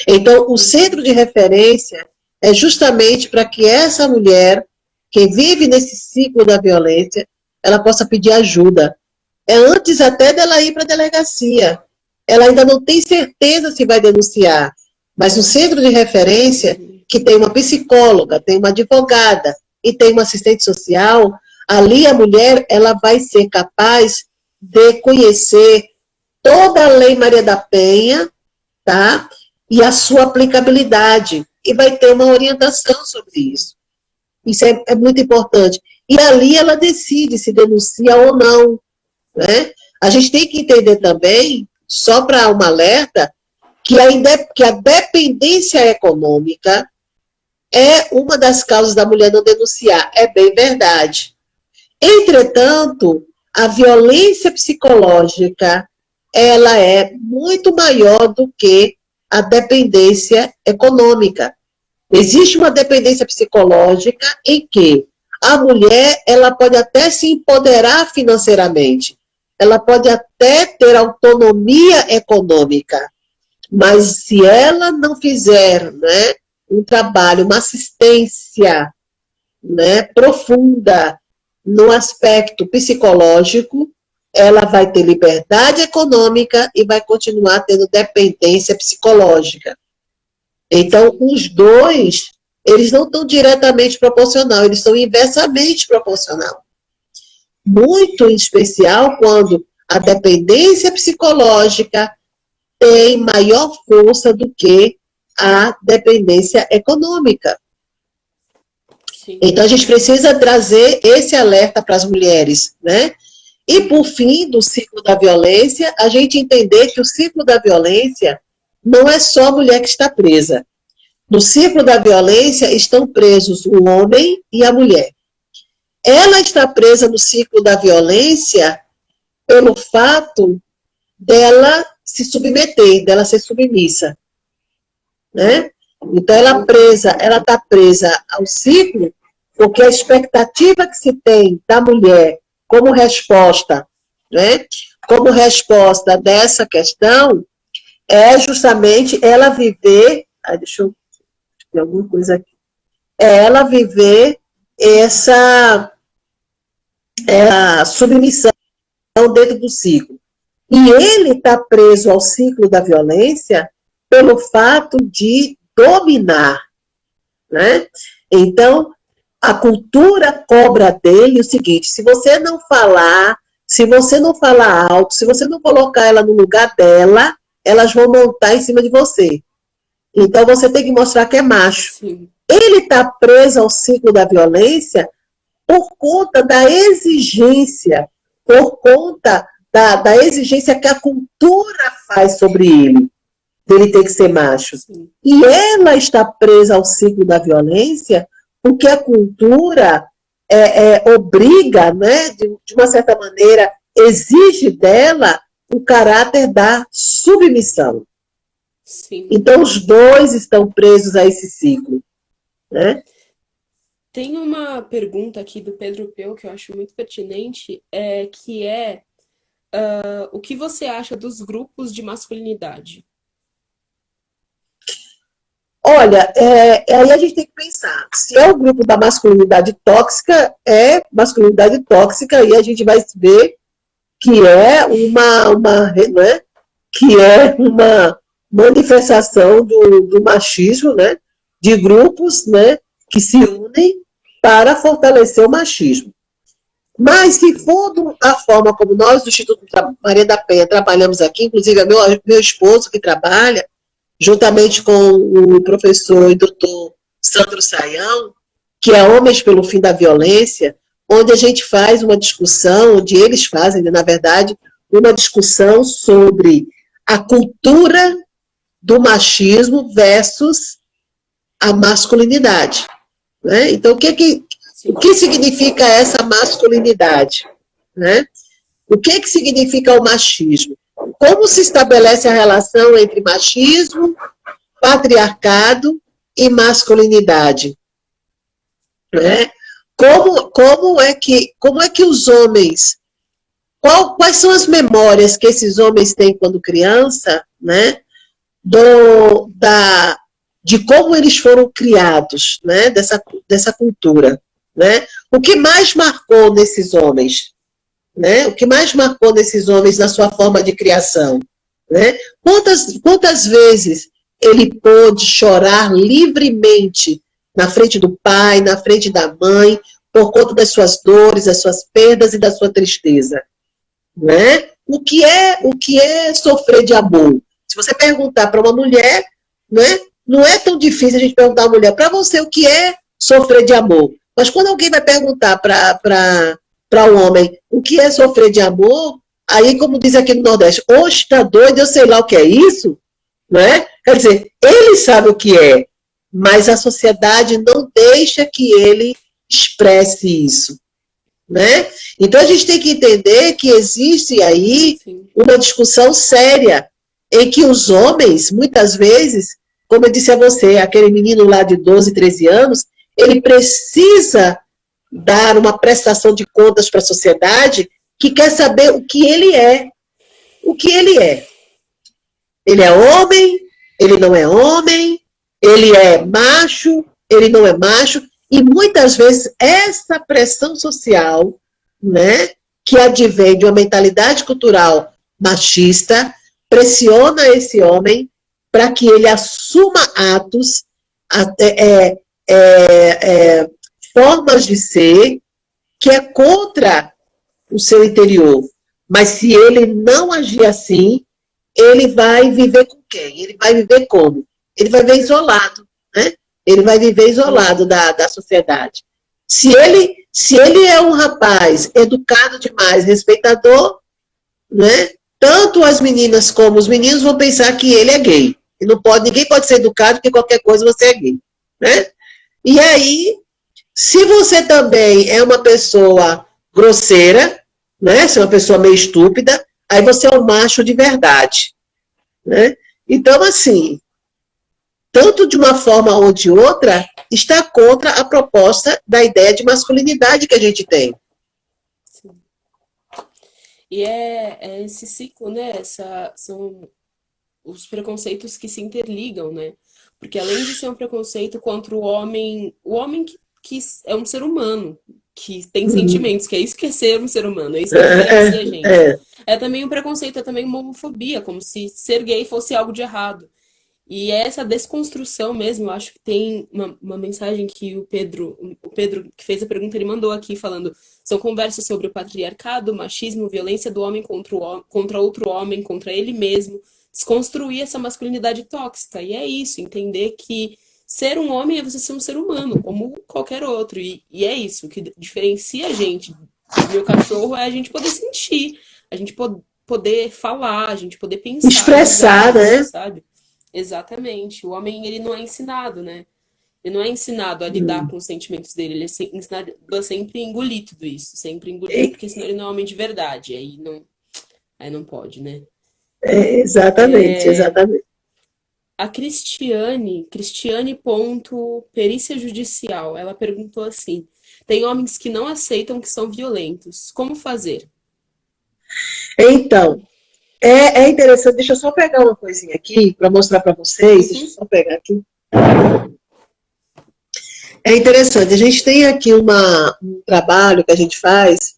Então, o centro de referência é justamente para que essa mulher, que vive nesse ciclo da violência, ela possa pedir ajuda. É antes até dela ir para a delegacia. Ela ainda não tem certeza se vai denunciar, mas no centro de referência, que tem uma psicóloga, tem uma advogada e tem uma assistente social, ali a mulher ela vai ser capaz de conhecer toda a Lei Maria da Penha, tá? E a sua aplicabilidade, e vai ter uma orientação sobre isso. Isso é muito importante. E ali ela decide se denuncia ou não, né? A gente tem que entender também, só para um alerta, que a dependência econômica é uma das causas da mulher não denunciar. É bem verdade. Entretanto, a violência psicológica, ela é muito maior do que a dependência econômica. Existe uma dependência psicológica em que a mulher, ela pode até se empoderar financeiramente, ela pode até ter autonomia econômica, mas se ela não fizer, né, um trabalho, uma assistência, né, profunda no aspecto psicológico, ela vai ter liberdade econômica e vai continuar tendo dependência psicológica. Então, os dois, eles não estão diretamente proporcional, eles são inversamente proporcional. Muito em especial quando a dependência psicológica tem maior força do que a dependência econômica. Sim. Então, a gente precisa trazer esse alerta para as mulheres, né? E, por fim, do ciclo da violência, a gente entender que o ciclo da violência não é só a mulher que está presa. No ciclo da violência estão presos o homem e a mulher. Ela está presa no ciclo da violência pelo fato dela se submeter, dela ser submissa, né? Então ela está presa ao ciclo, porque a expectativa que se tem da mulher como resposta, né? Como resposta dessa questão é justamente ela viver, deixa eu ver alguma coisa aqui, é ela viver essa submissão dentro do ciclo. E ele está preso ao ciclo da violência pelo fato de dominar, né? Então, a cultura cobra dele o seguinte: se você não falar, se você não falar alto, se você não colocar ela no lugar dela, elas vão montar em cima de você. Então, você tem que mostrar que é macho. Sim. Ele está preso ao ciclo da violência por conta da exigência, por conta da exigência que a cultura faz sobre ele, dele ter que ser macho. Sim. E ela está presa ao ciclo da violência porque a cultura obriga, né, de uma certa maneira, exige dela o caráter da submissão. Sim. Então, os dois estão presos a esse ciclo, né? Tem uma pergunta aqui do Pedro Peu que eu acho muito pertinente, que é o que você acha dos grupos de masculinidade? Olha, aí a gente tem que pensar, se é o grupo da masculinidade tóxica, é masculinidade tóxica, e a gente vai ver que é né, que é uma manifestação do machismo, né, de grupos, né, que se unem para fortalecer o machismo. Mas se for a forma como nós do Instituto Maria da Penha trabalhamos aqui, inclusive é meu esposo que trabalha, juntamente com o professor e doutor Sandro Saião, que é Homens pelo Fim da Violência, onde a gente faz uma discussão, onde eles fazem, na verdade, uma discussão sobre a cultura do machismo versus a masculinidade. Né? Então, o que significa essa masculinidade? Né? O que significa o machismo? Como se estabelece a relação entre machismo, patriarcado e masculinidade? Né? Como é que os homens, quais são as memórias que esses homens têm quando criança, né? De como eles foram criados, né? Dessa cultura, né? O que mais marcou nesses homens? Né? O que mais marcou nesses homens na sua forma de criação? Né? Quantas vezes ele pôde chorar livremente na frente do pai, na frente da mãe, por conta das suas dores, das suas perdas e da sua tristeza? Né? O que é sofrer de amor? Se você perguntar para uma mulher, né, não é tão difícil a gente perguntar a uma mulher, para você, o que é sofrer de amor? Mas quando alguém vai perguntar para o homem o que é sofrer de amor, aí, como diz aqui no Nordeste, oxe, tá doido, eu sei lá o que é isso, né? Quer dizer, ele sabe o que é, mas a sociedade não deixa que ele expresse isso, né? Então a gente tem que entender que existe aí uma discussão séria em que os homens, muitas vezes, como eu disse a você, aquele menino lá de 12, 13 anos, ele precisa dar uma prestação de contas para a sociedade que quer saber o que ele é. O que ele é. Ele é homem, ele não é homem, ele é macho, ele não é macho, e muitas vezes essa pressão social, né, que advém de uma mentalidade cultural machista, pressiona esse homem para que ele assuma atos, formas de ser, que é contra o seu interior. Mas se ele não agir assim, ele vai viver com quem? Ele vai viver como? Ele vai viver isolado, né? Ele vai viver isolado da sociedade. Se ele é um rapaz educado demais, respeitador, né? Tanto as meninas como os meninos vão pensar que ele é gay. E ninguém pode ser educado, porque qualquer coisa você é gay, né? E aí, se você também é uma pessoa grosseira, né? Você é uma pessoa meio estúpida, aí você é um macho de verdade, né? Então, assim, tanto de uma forma ou de outra, está contra a proposta da ideia de masculinidade que a gente tem. Sim. E é esse ciclo, né? São os preconceitos que se interligam, né? Porque além de ser um preconceito contra o homem que é um ser humano, que tem sentimentos, que é isso que é ser um ser humano, é isso que diferencia a gente. É. É também um preconceito, é também uma homofobia, como se ser gay fosse algo de errado. E é essa desconstrução mesmo, eu acho que tem uma mensagem que o Pedro que fez a pergunta, ele mandou aqui falando, são conversas sobre o patriarcado, o machismo, violência do homem contra outro homem, contra ele mesmo, desconstruir essa masculinidade tóxica. E é isso, entender que ser um homem é você ser um ser humano, como qualquer outro. E é isso, o que diferencia a gente do meu cachorro é a gente poder sentir, a gente poder falar, a gente poder pensar e usar Expressar, isso, né? sabe? Exatamente. O homem, ele não é ensinado, né? Ele não é ensinado a lidar com os sentimentos dele. Ele é ensinado a sempre engolir tudo isso. Sempre engolir, porque senão ele não é homem de verdade. Aí não pode, né? Exatamente, exatamente. A Cristiane ponto perícia judicial, ela perguntou assim: tem homens que não aceitam que são violentos. Como fazer? Então, é interessante, deixa eu só pegar uma coisinha aqui para mostrar para vocês, deixa eu Uhum, só pegar aqui. É interessante, a gente tem aqui um trabalho que a gente faz,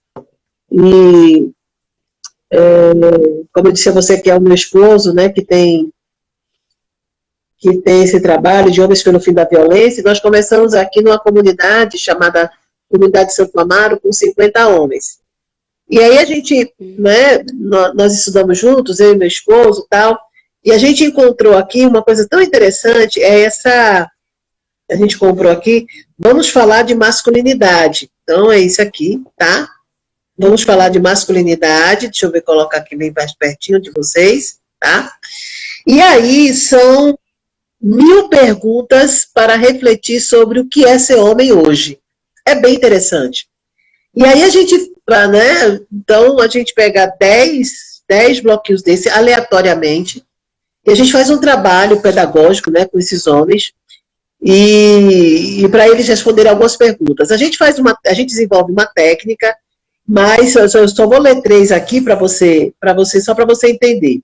e como eu disse a você que é o meu esposo, né, que tem esse trabalho de Homens pelo Fim da Violência, e nós começamos aqui numa comunidade chamada Comunidade Santo Amaro, com 50 homens. E aí a gente, né, nós estudamos juntos, eu e meu esposo e tal, e a gente encontrou aqui uma coisa tão interessante, a gente comprou aqui, vamos falar de masculinidade. Então é isso aqui, tá? Vamos falar de masculinidade, deixa eu ver, colocar aqui bem mais pertinho de vocês, tá? E aí são 1000 perguntas para refletir sobre o que é ser homem hoje. É bem interessante. E aí a gente, né, então a gente pega 10 bloquinhos desse aleatoriamente, e a gente faz um trabalho pedagógico, né, com esses homens, e para eles responderem algumas perguntas. A gente desenvolve uma técnica, mas eu só vou ler 3 aqui só para você entender.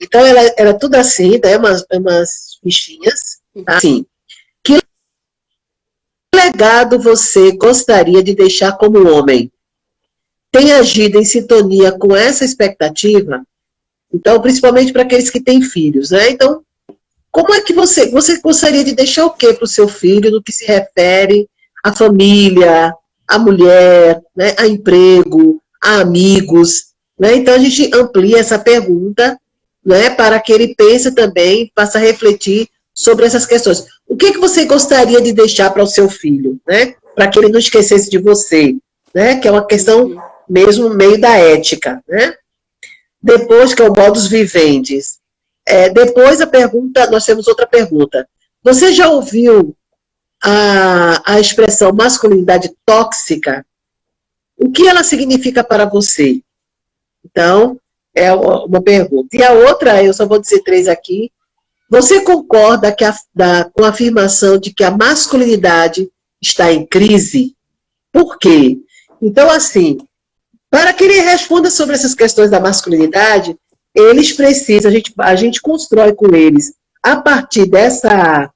Então, era tudo assim, né, umas fichinhas, tá? Assim, que legado você gostaria de deixar como homem? Tem agido em sintonia com essa expectativa? Então, principalmente para aqueles que têm filhos, né? Então, como é que você gostaria de deixar o quê para o seu filho no que se refere à família, à mulher, né, a emprego, a amigos, né? Então, a gente amplia essa pergunta, né, para que ele pense também, faça refletir sobre essas questões. O que você gostaria de deixar para o seu filho, né? Para que ele não esquecesse de você, né? Que é uma questão uhum, mesmo meio da ética, né? Depois, que é o modus vivendi. Depois nós temos outra pergunta. Você já ouviu a expressão masculinidade tóxica? O que ela significa para você? Então, é uma pergunta. E a outra, eu só vou dizer 3 aqui. Você concorda com a afirmação de que a masculinidade está em crise? Por quê? Então, assim, para que ele responda sobre essas questões da masculinidade, eles precisam, a gente constrói com eles, a partir dessas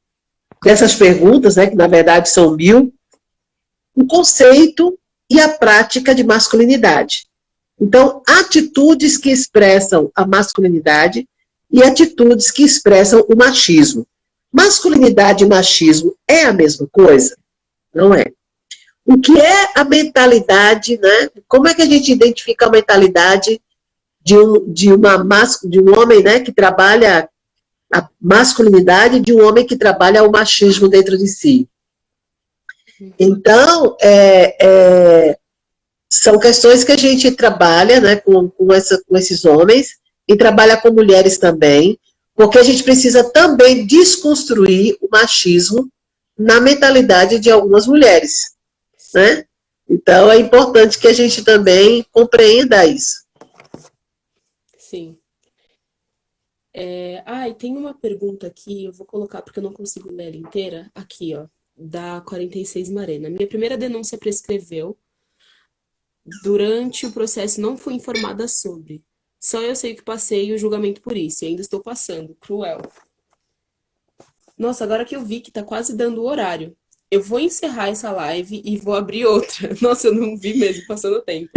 perguntas, né, que na verdade são 1000, o conceito e a prática de masculinidade. Então, atitudes que expressam a masculinidade e atitudes que expressam o machismo. Masculinidade e machismo é a mesma coisa? Não é. O que é a mentalidade, né? Como é que a gente identifica a mentalidade de um homem, né, que trabalha a masculinidade, de um homem que trabalha o machismo dentro de si? Então, são questões que a gente trabalha, né, com esses homens, e trabalha com mulheres também, porque a gente precisa também desconstruir o machismo na mentalidade de algumas mulheres, né? Então, é importante que a gente também compreenda isso. Sim. E tem uma pergunta aqui, eu vou colocar porque eu não consigo ler ela inteira. Aqui, ó, da 46 Marena. Minha primeira denúncia prescreveu. Durante o processo não fui informada sobre. Só eu sei que passei o julgamento por isso, e ainda estou passando. Cruel. Nossa, agora que eu vi que tá quase dando o horário. Eu vou encerrar essa live e vou abrir outra. Nossa, eu não vi mesmo, passando o tempo.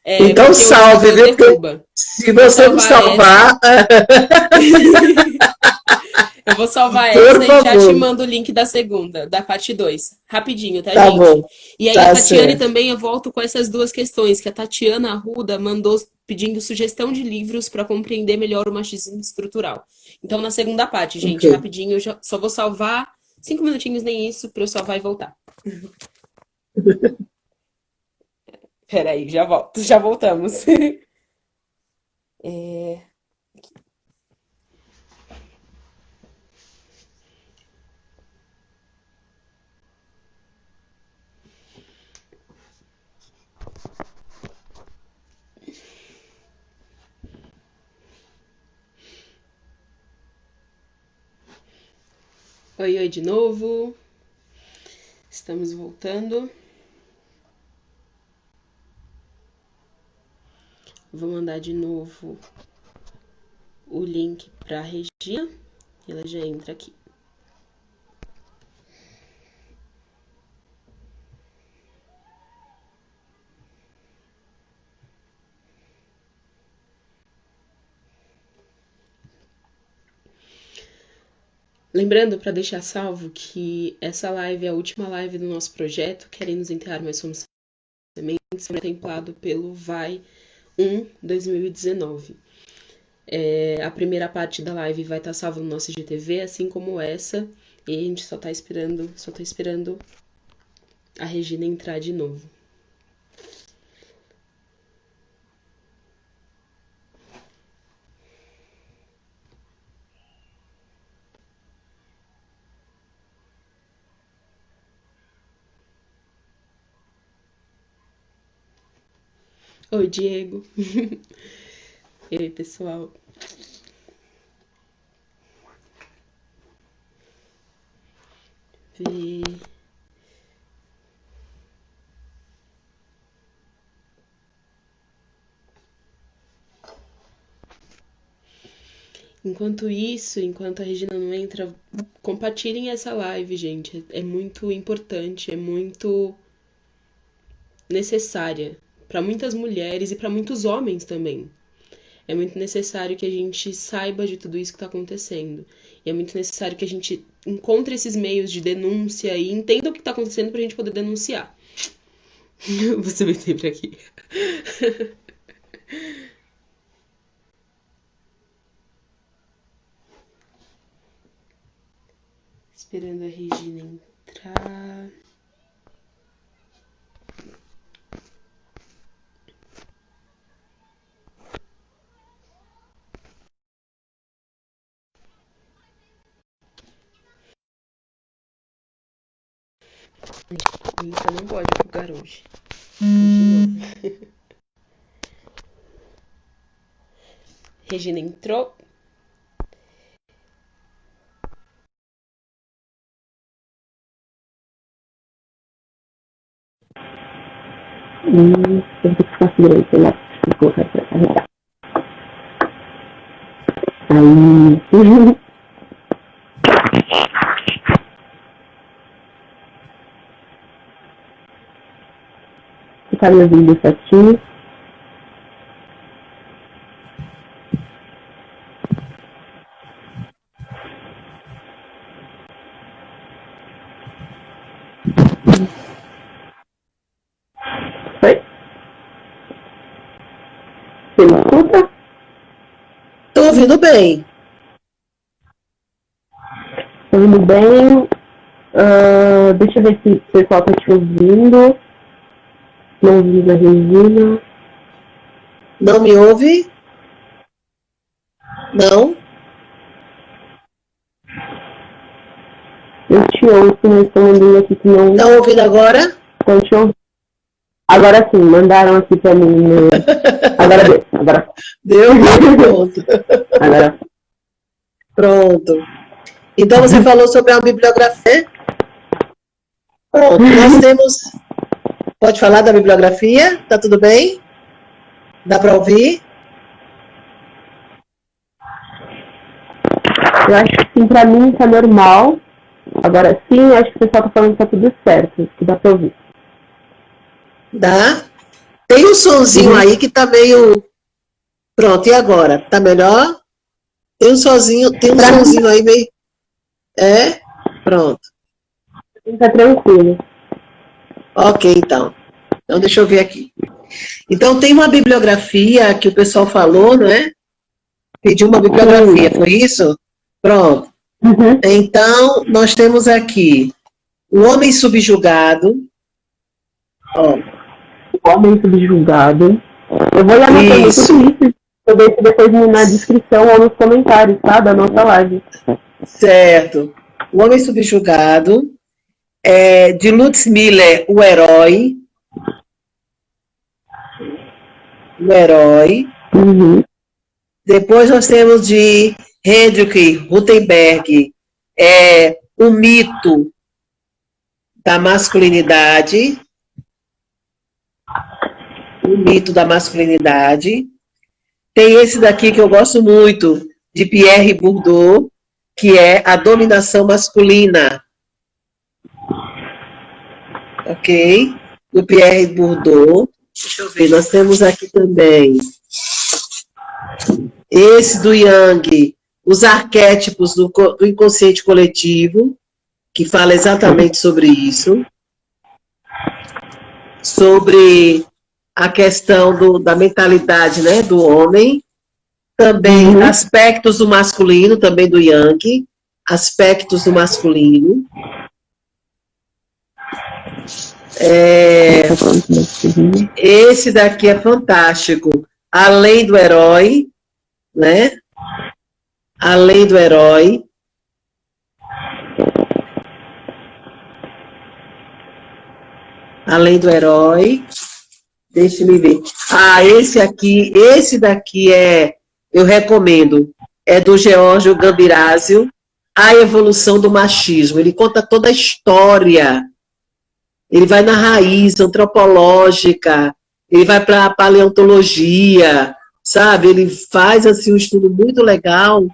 Então, Porque o salve, Instagram viu? Porque derruba. se Vou você não salvar essa. salvar, Eu vou salvar por essa e já te favor. mando o link da segunda, da parte 2. Rapidinho, tá, Tá gente? bom, E aí a tá Tatiane certo. também, eu volto com essas duas questões, que a Tatiana Arruda mandou pedindo sugestão de livros para compreender melhor o machismo estrutural. Então, na segunda parte, Ok. gente, rapidinho, eu só vou salvar 5 minutinhos, nem isso, para eu salvar e voltar. Peraí, já volto, já voltamos. Oi, oi de novo. Estamos voltando. Vou mandar de novo o link para a Regina. Ela já entra aqui. Lembrando, para deixar salvo, que essa live é a última live do nosso projeto, Queremos Enterrar, mas Somos Sementes, contemplado pelo VAI 1 2019. A primeira parte da live vai estar salva no nosso IGTV, assim como essa, e a gente só tá esperando a Regina entrar de novo. Oi, Diego. E aí, pessoal. Vê. Enquanto isso, enquanto a Regina não entra, compartilhem essa live, gente. É muito importante, é muito necessária para muitas mulheres e para muitos homens também. É muito necessário que a gente saiba de tudo isso que está acontecendo. E é muito necessário que a gente encontre esses meios de denúncia e entenda o que está acontecendo para a gente poder denunciar. Você vem sempre aqui. Esperando a Regina entrar. Eita, não pode bugar hoje. Regina entrou. Tem que ficar direito, né? Vou colocar pra carregar. Aí. Você tá me ouvindo certinho? Oi? Você me escuta? Tô ouvindo bem. Tá ouvindo bem? Deixa eu ver se o pessoal tá te ouvindo. Não ouvindo a Regina. Não me ouve? Não? Eu te ouço, mas estão mandando aqui que não Tá ouvindo agora? estão te ouvindo. Agora sim, mandaram aqui pra mim. Agora deu. Agora. Deu, pronto. Agora. Pronto. Então você falou sobre a bibliografia. Pronto, nós temos. Pode falar da bibliografia? Tá tudo bem? Dá para ouvir? Eu acho que sim, pra mim tá normal. Agora sim, acho que o pessoal tá falando que tá tudo certo, que dá pra ouvir. Dá? Tem um sonzinho aí que tá meio. Pronto, e agora? Tá melhor? Tem um sonzinho aí meio. É? Pronto. Tá tranquilo. Ok, então. Então deixa eu ver aqui. Então tem uma bibliografia que o pessoal falou, não é? Pediu uma bibliografia, foi isso? Pronto. Uhum. Então, nós temos aqui O Homem Subjugado. Ó. O Homem Subjugado. Eu vou ir anotando Isso. tudo isso, eu deixo depois na descrição ou nos comentários, tá? Da nossa live. Certo. O Homem Subjugado. De Lutz Miller, O Herói. O Herói. Uhum. Depois nós temos de Hendrik Rutenberg, O Mito da Masculinidade. O Mito da Masculinidade. Tem esse daqui que eu gosto muito, de Pierre Bourdieu, que é A Dominação Masculina. Ok? Do Pierre Bourdieu. Deixa eu ver, nós temos aqui também esse do Jung, Os Arquétipos do Inconsciente Coletivo, que fala exatamente sobre isso. Sobre a questão da mentalidade, né, do homem. Também Aspectos do Masculino, também do Jung. Aspectos do Masculino. Esse daqui é fantástico. Além do Herói, né? Além do Herói. Além do Herói. Deixa-me ver. Esse daqui eu recomendo. É do George Gambirasio, A Evolução do Machismo. Ele conta toda a história. Ele vai na raiz antropológica, ele vai para a paleontologia, sabe? Ele faz assim, um estudo muito legal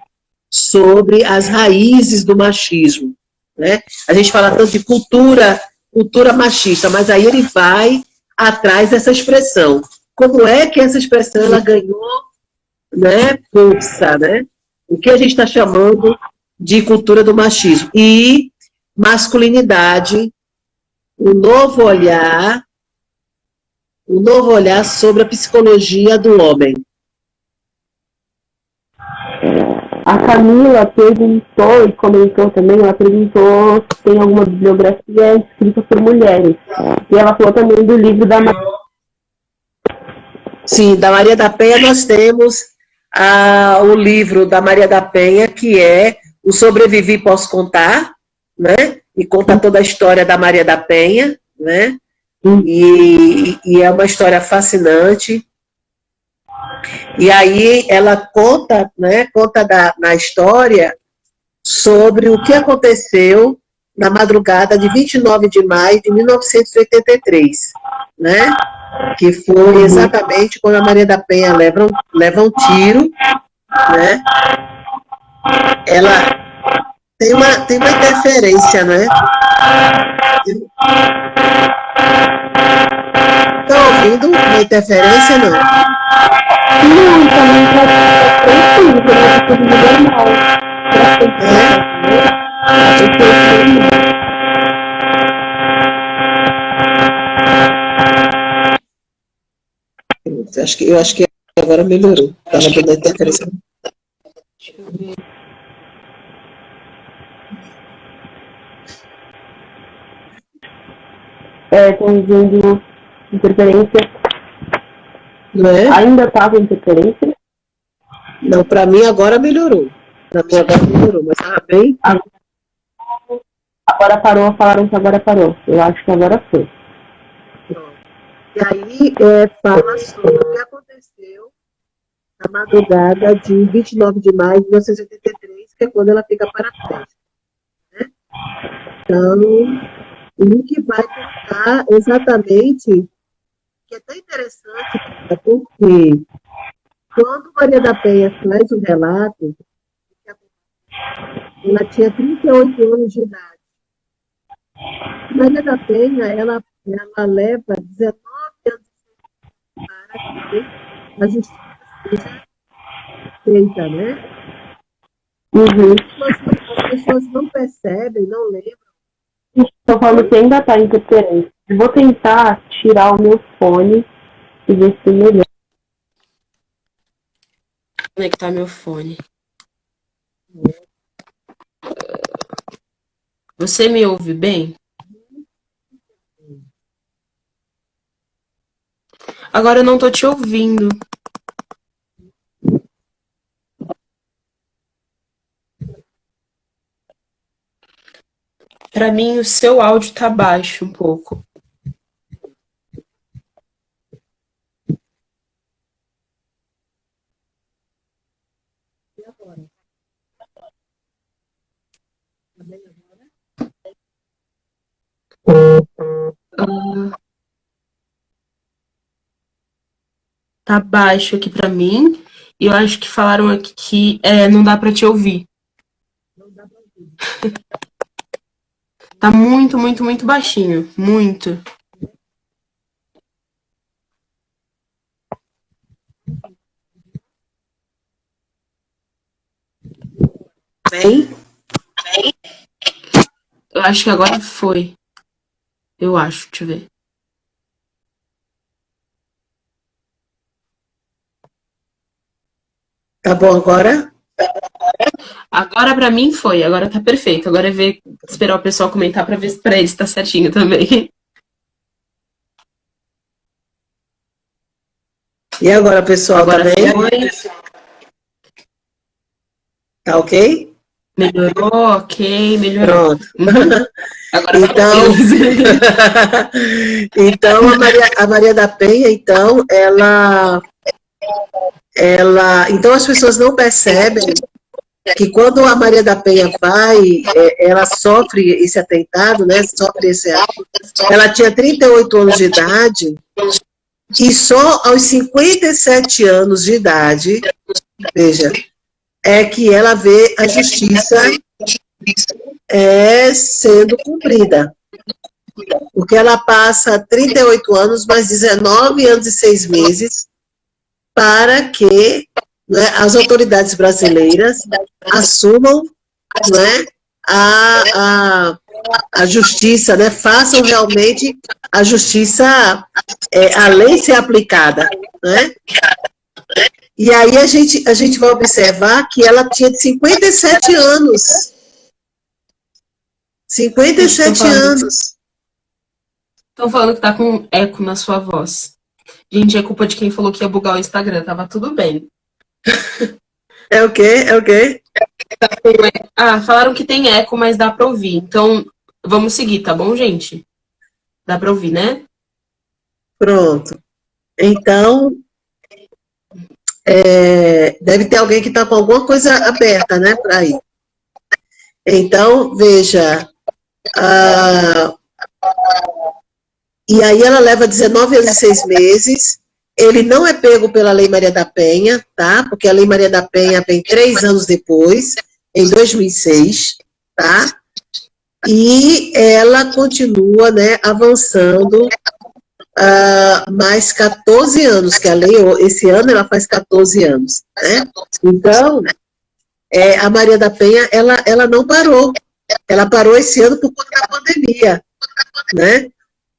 sobre as raízes do machismo, né? A gente fala tanto de cultura machista, mas aí ele vai atrás dessa expressão. Como é que essa expressão ela ganhou, né, força, né? O que a gente está chamando de cultura do machismo. E masculinidade, um novo olhar sobre a psicologia do homem. A Camila perguntou e comentou também, ela perguntou se tem alguma bibliografia escrita por mulheres. E ela falou também do livro da Maria. Sim, da Maria da Penha nós temos o livro da Maria da Penha, que é O Sobrevivi Posso Contar, né? E conta toda a história da Maria da Penha, né? E é uma história fascinante. E aí ela conta, né? Na história sobre o que aconteceu na madrugada de 29 de maio de 1983, né? Que foi exatamente quando a Maria da Penha leva um tiro, né? Ela tem uma interferência, né? Estão ouvindo uma interferência, não? Não, também tá tranquilo, tá tudo normal. Eu acho que agora melhorou. Estava dando interferência. Deixa eu ver. Estão dizendo interferência. Não é? Ainda estava interferência? Não, para mim agora melhorou. Para mim agora melhorou, mas estava bem. Agora parou, falaram que agora parou. Eu acho que agora foi. E aí fala sobre o que aconteceu na madrugada de 29 de maio de 1983, que é quando ela fica paraplégica, né? Então, o Nick vai contar exatamente, que é tão interessante, porque quando Maria da Penha faz o relato, ela tinha 38 anos de idade. Maria da Penha, ela leva 19 anos para que a justiça seja feita, né? Uhum. As pessoas não percebem, não lembram. Estou falando que ainda está interferente. Vou tentar tirar o meu fone e ver se melhora. Conectar meu fone. Você me ouve bem? Agora eu não tô te ouvindo. Pra mim, o seu áudio tá baixo um pouco. E agora? Tá bem agora? Tá baixo aqui pra mim. E eu acho que falaram aqui que não dá pra te ouvir. Não dá pra ouvir. Tá muito, muito, muito baixinho. Muito. Bem? Eu acho que agora foi. Eu acho, deixa eu ver. Tá bom agora? Agora pra mim foi, agora tá perfeito. Agora é ver, esperar o pessoal comentar pra ver se pra eles tá certinho também. E agora, pessoal, Agora tá bem? foi. Tá ok? Melhorou, ok, melhorou. Pronto. Agora Então, foi. então a Maria da Penha, então, então as pessoas não percebem que quando a Maria da Penha vai, ela sofre esse atentado, né? Ela tinha 38 anos de idade e só aos 57 anos de idade, veja, é que ela vê a justiça sendo cumprida. Porque ela passa 38 anos, mais 19 anos e 6 meses, para que, né, as autoridades brasileiras assumam, né, a justiça, né, façam realmente a justiça, a lei ser aplicada, né? E aí a gente vai observar que ela tinha 57 anos. 57 anos. Estão falando que tá com eco na sua voz. Gente, é culpa de quem falou que ia bugar o Instagram. Tava tudo bem. É o quê? É o quê? Ah, falaram que tem eco, mas dá pra ouvir. Então, vamos seguir, tá bom, gente? Dá pra ouvir, né? Pronto. Então, deve ter alguém que está com alguma coisa aberta, né, para ir. Então, veja, e aí ela leva 19 anos e 6 meses, ele não é pego pela Lei Maria da Penha, tá? Porque a Lei Maria da Penha vem 3 anos depois, em 2006, tá? E ela continua, né, avançando mais 14 anos, que a lei, esse ano ela faz 14 anos, né? Então, a Maria da Penha, ela não parou, ela parou esse ano por conta da pandemia, né?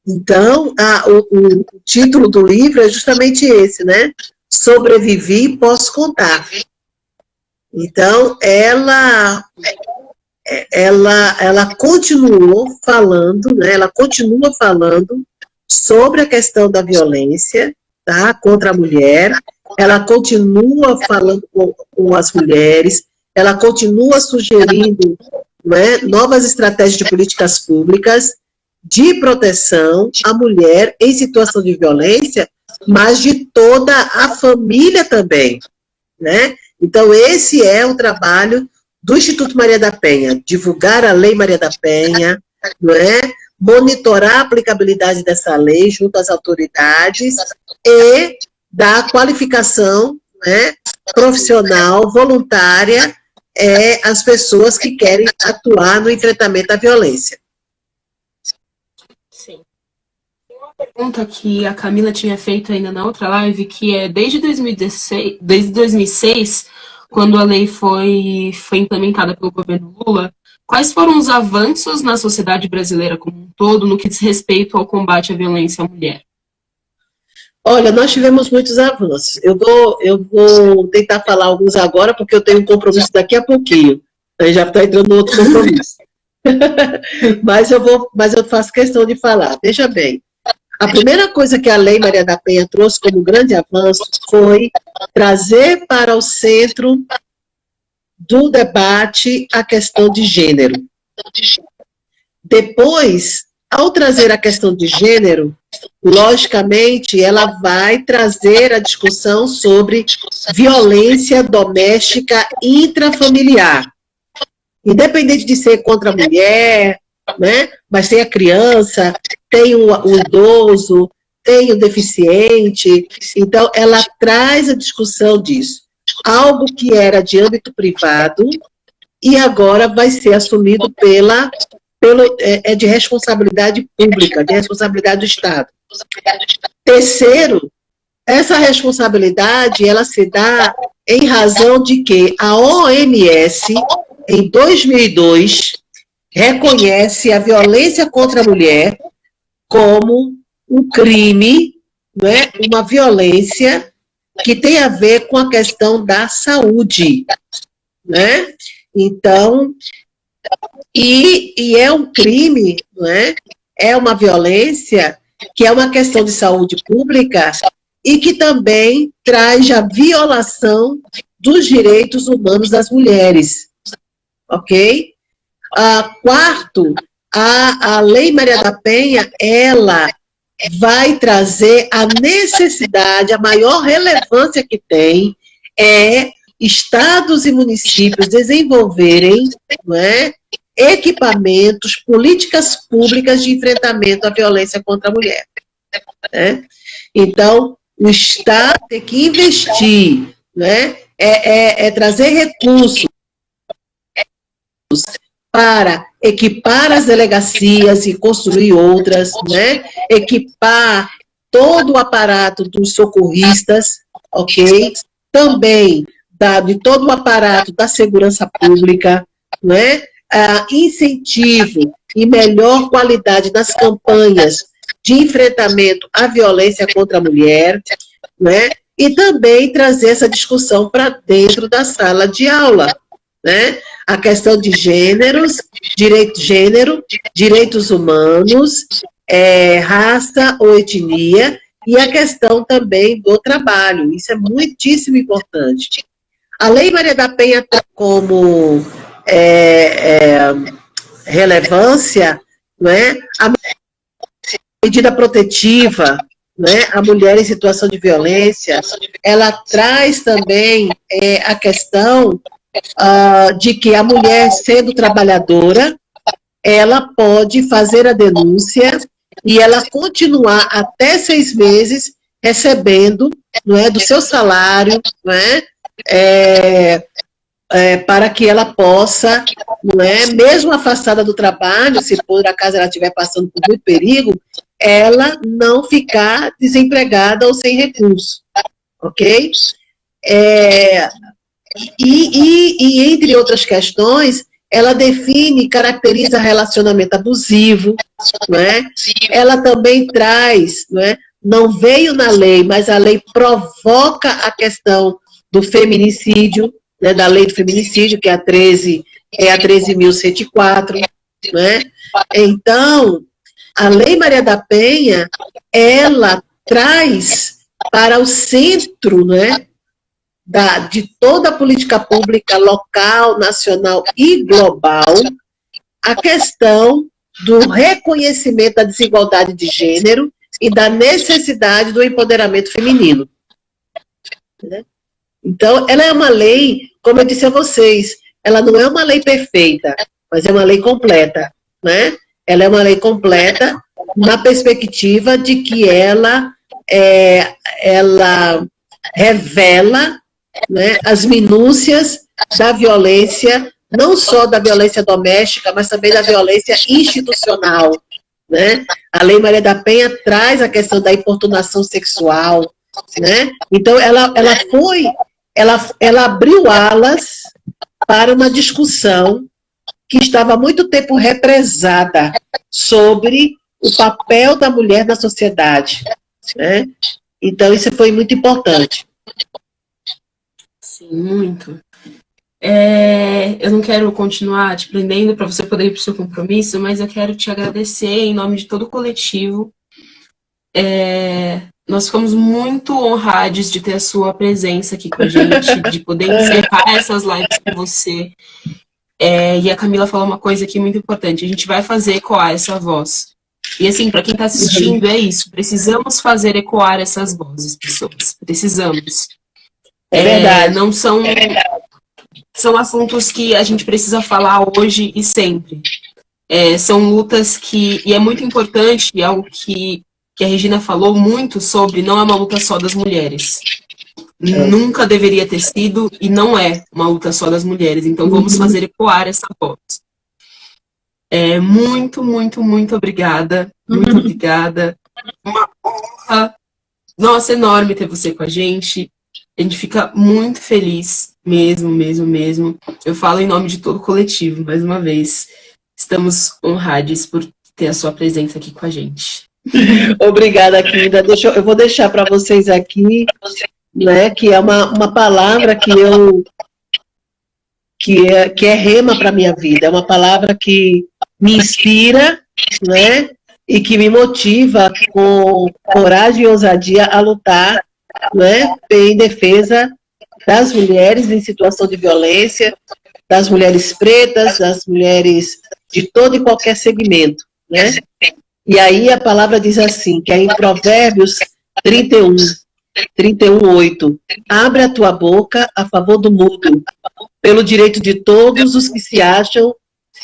Então, o título do livro é justamente esse, né? Sobrevivi e posso contar. Então, ela continuou falando, né? Ela continua falando sobre a questão da violência, tá? Contra a mulher. Ela continua falando com as mulheres. Ela continua sugerindo, né, novas estratégias de políticas públicas. de proteção à mulher em situação de violência, mas de toda a família também, né? Então, esse é o trabalho do Instituto Maria da Penha, divulgar a Lei Maria da Penha, não é? Monitorar a aplicabilidade dessa lei junto às autoridades e dar qualificação, né, profissional, voluntária, às pessoas que querem atuar no enfrentamento à violência. Sim. Tem uma pergunta que a Camila tinha feito ainda na outra live, que é desde 2006, quando a lei foi implementada pelo governo Lula, quais foram os avanços na sociedade brasileira como um todo no que diz respeito ao combate à violência à mulher? Olha, nós tivemos muitos avanços. Eu vou tentar falar alguns agora, porque eu tenho um compromisso daqui a pouquinho. Aí já está entrando no outro compromisso. mas eu faço questão de falar. Veja bem, a primeira coisa que a Lei Maria da Penha trouxe como grande avanço foi trazer para o centro do debate a questão de gênero. Depois, ao trazer a questão de gênero, logicamente, ela vai trazer a discussão sobre violência doméstica intrafamiliar. Independente de ser contra a mulher, né? Mas tem a criança, tem o idoso, tem o deficiente. Então, ela traz a discussão disso. Algo que era de âmbito privado e agora vai ser assumido de responsabilidade pública, de responsabilidade do Estado. Terceiro, essa responsabilidade, ela se dá em razão de que a OMS, em 2002, reconhece a violência contra a mulher como um crime, né, uma violência que tem a ver com a questão da saúde, né? Então, e é um crime, né? É uma violência que é uma questão de saúde pública e que também traz a violação dos direitos humanos das mulheres, ok? Quarto, a Lei Maria da Penha, ela vai trazer a necessidade, a maior relevância que tem é estados e municípios desenvolverem, não é, equipamentos, políticas públicas de enfrentamento à violência contra a mulher. Né? Então, o Estado tem que investir, né, trazer recursos para equipar as delegacias e construir outras, né? Equipar todo o aparato dos socorristas, ok? Também de todo o aparato da segurança pública, né? Incentivo e melhor qualidade das campanhas de enfrentamento à violência contra a mulher, né? E também trazer essa discussão para dentro da sala de aula, né? A questão de gênero, direitos humanos, raça ou etnia, e a questão também do trabalho. Isso é muitíssimo importante. A Lei Maria da Penha tem como relevância, né, a medida protetiva, né, a mulher em situação de violência. Ela traz também a questão de que a mulher, sendo trabalhadora, ela pode fazer a denúncia e ela continuar até 6 meses recebendo, não é, do seu salário, não é, para que ela possa, não é, mesmo afastada do trabalho, se por acaso ela estiver passando por muito perigo, ela não ficar desempregada ou sem recurso, ok? E entre outras questões, ela define e caracteriza relacionamento abusivo, não é? Ela também traz, não é? Não veio na lei, mas a lei provoca a questão do feminicídio, né, da lei do feminicídio, que é a 13.104, né? Então, a Lei Maria da Penha, ela traz para o centro, né, de toda a política pública local, nacional e global, a questão do reconhecimento da desigualdade de gênero e da necessidade do empoderamento feminino. Né? Então, ela é uma lei, como eu disse a vocês, ela não é uma lei perfeita, mas é uma lei completa, né? Ela é uma lei completa na perspectiva de que ela revela, né, as minúcias da violência, não só da violência doméstica, mas também da violência institucional. Né? A Lei Maria da Penha traz a questão da importunação sexual. Né? Então, ela abriu alas para uma discussão que estava há muito tempo represada sobre o papel da mulher na sociedade. Né? Então, isso foi muito importante. Sim, muito. Eu não quero continuar te prendendo para você poder ir para o seu compromisso, mas eu quero te agradecer em nome de todo o coletivo. Nós ficamos muito honrados de ter a sua presença aqui com a gente, de poder encerrar essas lives com você. E a Camila falou uma coisa aqui muito importante, a gente vai fazer ecoar essa voz. E assim, para quem está assistindo, é isso, precisamos fazer ecoar essas vozes, pessoas, precisamos. É verdade. Não são... São assuntos que a gente precisa falar hoje e sempre. São lutas que... E é muito importante, e algo que a Regina falou muito sobre, não é uma luta só das mulheres. Nunca deveria ter sido e não é uma luta só das mulheres. Então vamos fazer ecoar essa voz. Muito, muito, muito obrigada. Muito obrigada. Uma honra, nossa, enorme ter você com a gente. A gente fica muito feliz, mesmo. Eu falo em nome de todo o coletivo, mais uma vez. Estamos honrados por ter a sua presença aqui com a gente. Obrigada, Kinda. Eu vou deixar para vocês aqui, né, que é uma palavra que é rema para a minha vida. É uma palavra que me inspira, né, e que me motiva com coragem e ousadia a lutar, né, em defesa das mulheres em situação de violência, das mulheres pretas, das mulheres de todo e qualquer segmento, né? E aí a palavra diz assim, que é em Provérbios 31:8, abre a tua boca a favor do mudo, pelo direito de todos os que se acham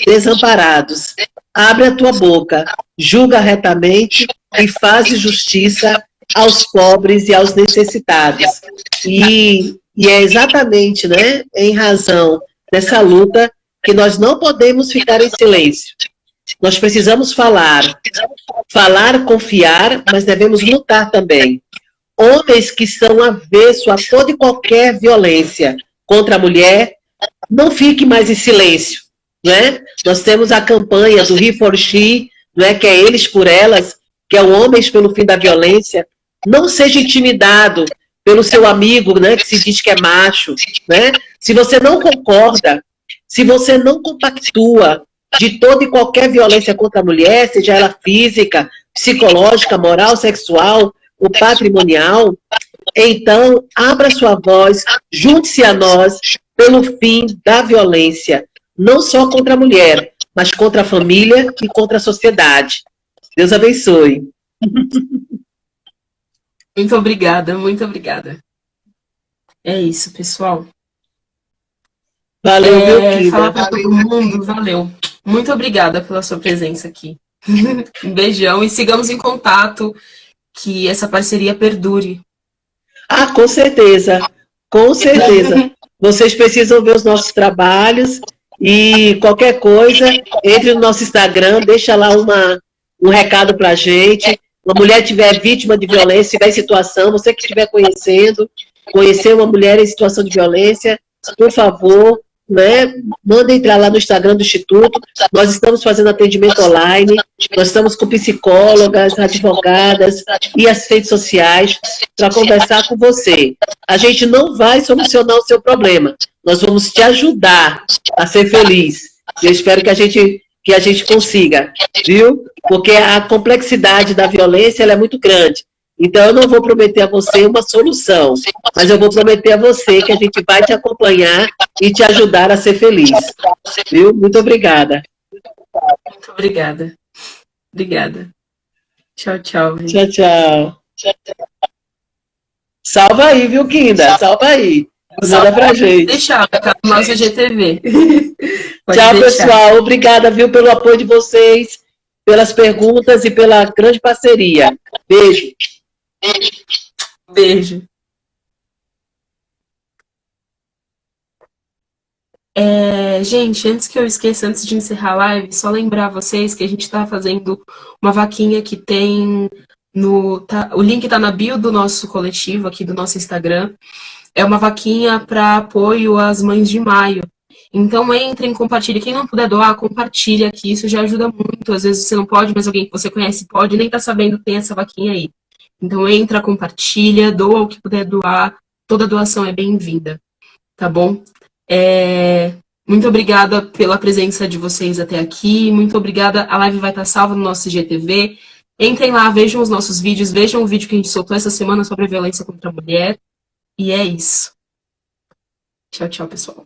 desamparados. Abre a tua boca, julga retamente e faz justiça aos pobres e aos necessitados. E é exatamente, né, em razão dessa luta que nós não podemos ficar em silêncio. Nós precisamos falar, confiar, mas devemos lutar também. Homens que são avesso a toda e qualquer violência contra a mulher, não fiquem mais em silêncio. Né? Nós temos a campanha do He for She, né, que é Eles por Elas, que é o Homens pelo Fim da Violência. Não seja intimidado pelo seu amigo, né, que se diz que é macho. Né? Se você não concorda, se você não compactua de toda e qualquer violência contra a mulher, seja ela física, psicológica, moral, sexual ou patrimonial, então abra sua voz, junte-se a nós pelo fim da violência, não só contra a mulher, mas contra a família e contra a sociedade. Deus abençoe. Muito obrigada, muito obrigada. É isso, pessoal. Valeu, meu querido. Falar para todo mundo, valeu. Muito obrigada pela sua presença aqui. Um beijão e sigamos em contato, que essa parceria perdure. Ah, com certeza. Com certeza. Vocês precisam ver os nossos trabalhos e qualquer coisa, entre no nosso Instagram, deixa lá um recado pra gente. Uma mulher tiver vítima de violência, tiver em situação, você que estiver conhecer uma mulher em situação de violência, por favor, né, manda entrar lá no Instagram do Instituto. Nós estamos fazendo atendimento online, nós estamos com psicólogas, advogadas e as redes sociais para conversar com você. A gente não vai solucionar o seu problema, nós vamos te ajudar a ser feliz. Eu espero que a gente consiga, viu? Porque a complexidade da violência ela é muito grande. Então, eu não vou prometer a você uma solução, mas eu vou prometer a você que a gente vai te acompanhar e te ajudar a ser feliz. Viu? Muito obrigada. Muito obrigada. Obrigada. Tchau, tchau. Tchau, tchau. Salva aí, viu, Kinda? Salva aí. Manda pra gente. Deixar, tá no nosso GTV. Tchau, pessoal. Obrigada, viu, pelo apoio de vocês, pelas perguntas e pela grande parceria. Beijo. Beijo. Gente, antes que eu esqueça, antes de encerrar a live, só lembrar vocês que a gente está fazendo uma vaquinha que tem o link está na bio do nosso coletivo, aqui do nosso Instagram. É uma vaquinha para apoio às mães de maio. Então entrem, compartilhem. Quem não puder doar, compartilha, que isso já ajuda muito. Às vezes você não pode, mas alguém que você conhece pode, nem tá sabendo que tem essa vaquinha aí. Então entra, compartilha, doa o que puder doar. Toda doação é bem-vinda, tá bom? Muito obrigada pela presença de vocês até aqui. Muito obrigada. A live vai estar salva no nosso IGTV. Entrem lá, vejam os nossos vídeos, vejam o vídeo que a gente soltou essa semana sobre a violência contra a mulher. E é isso. Tchau, tchau, pessoal.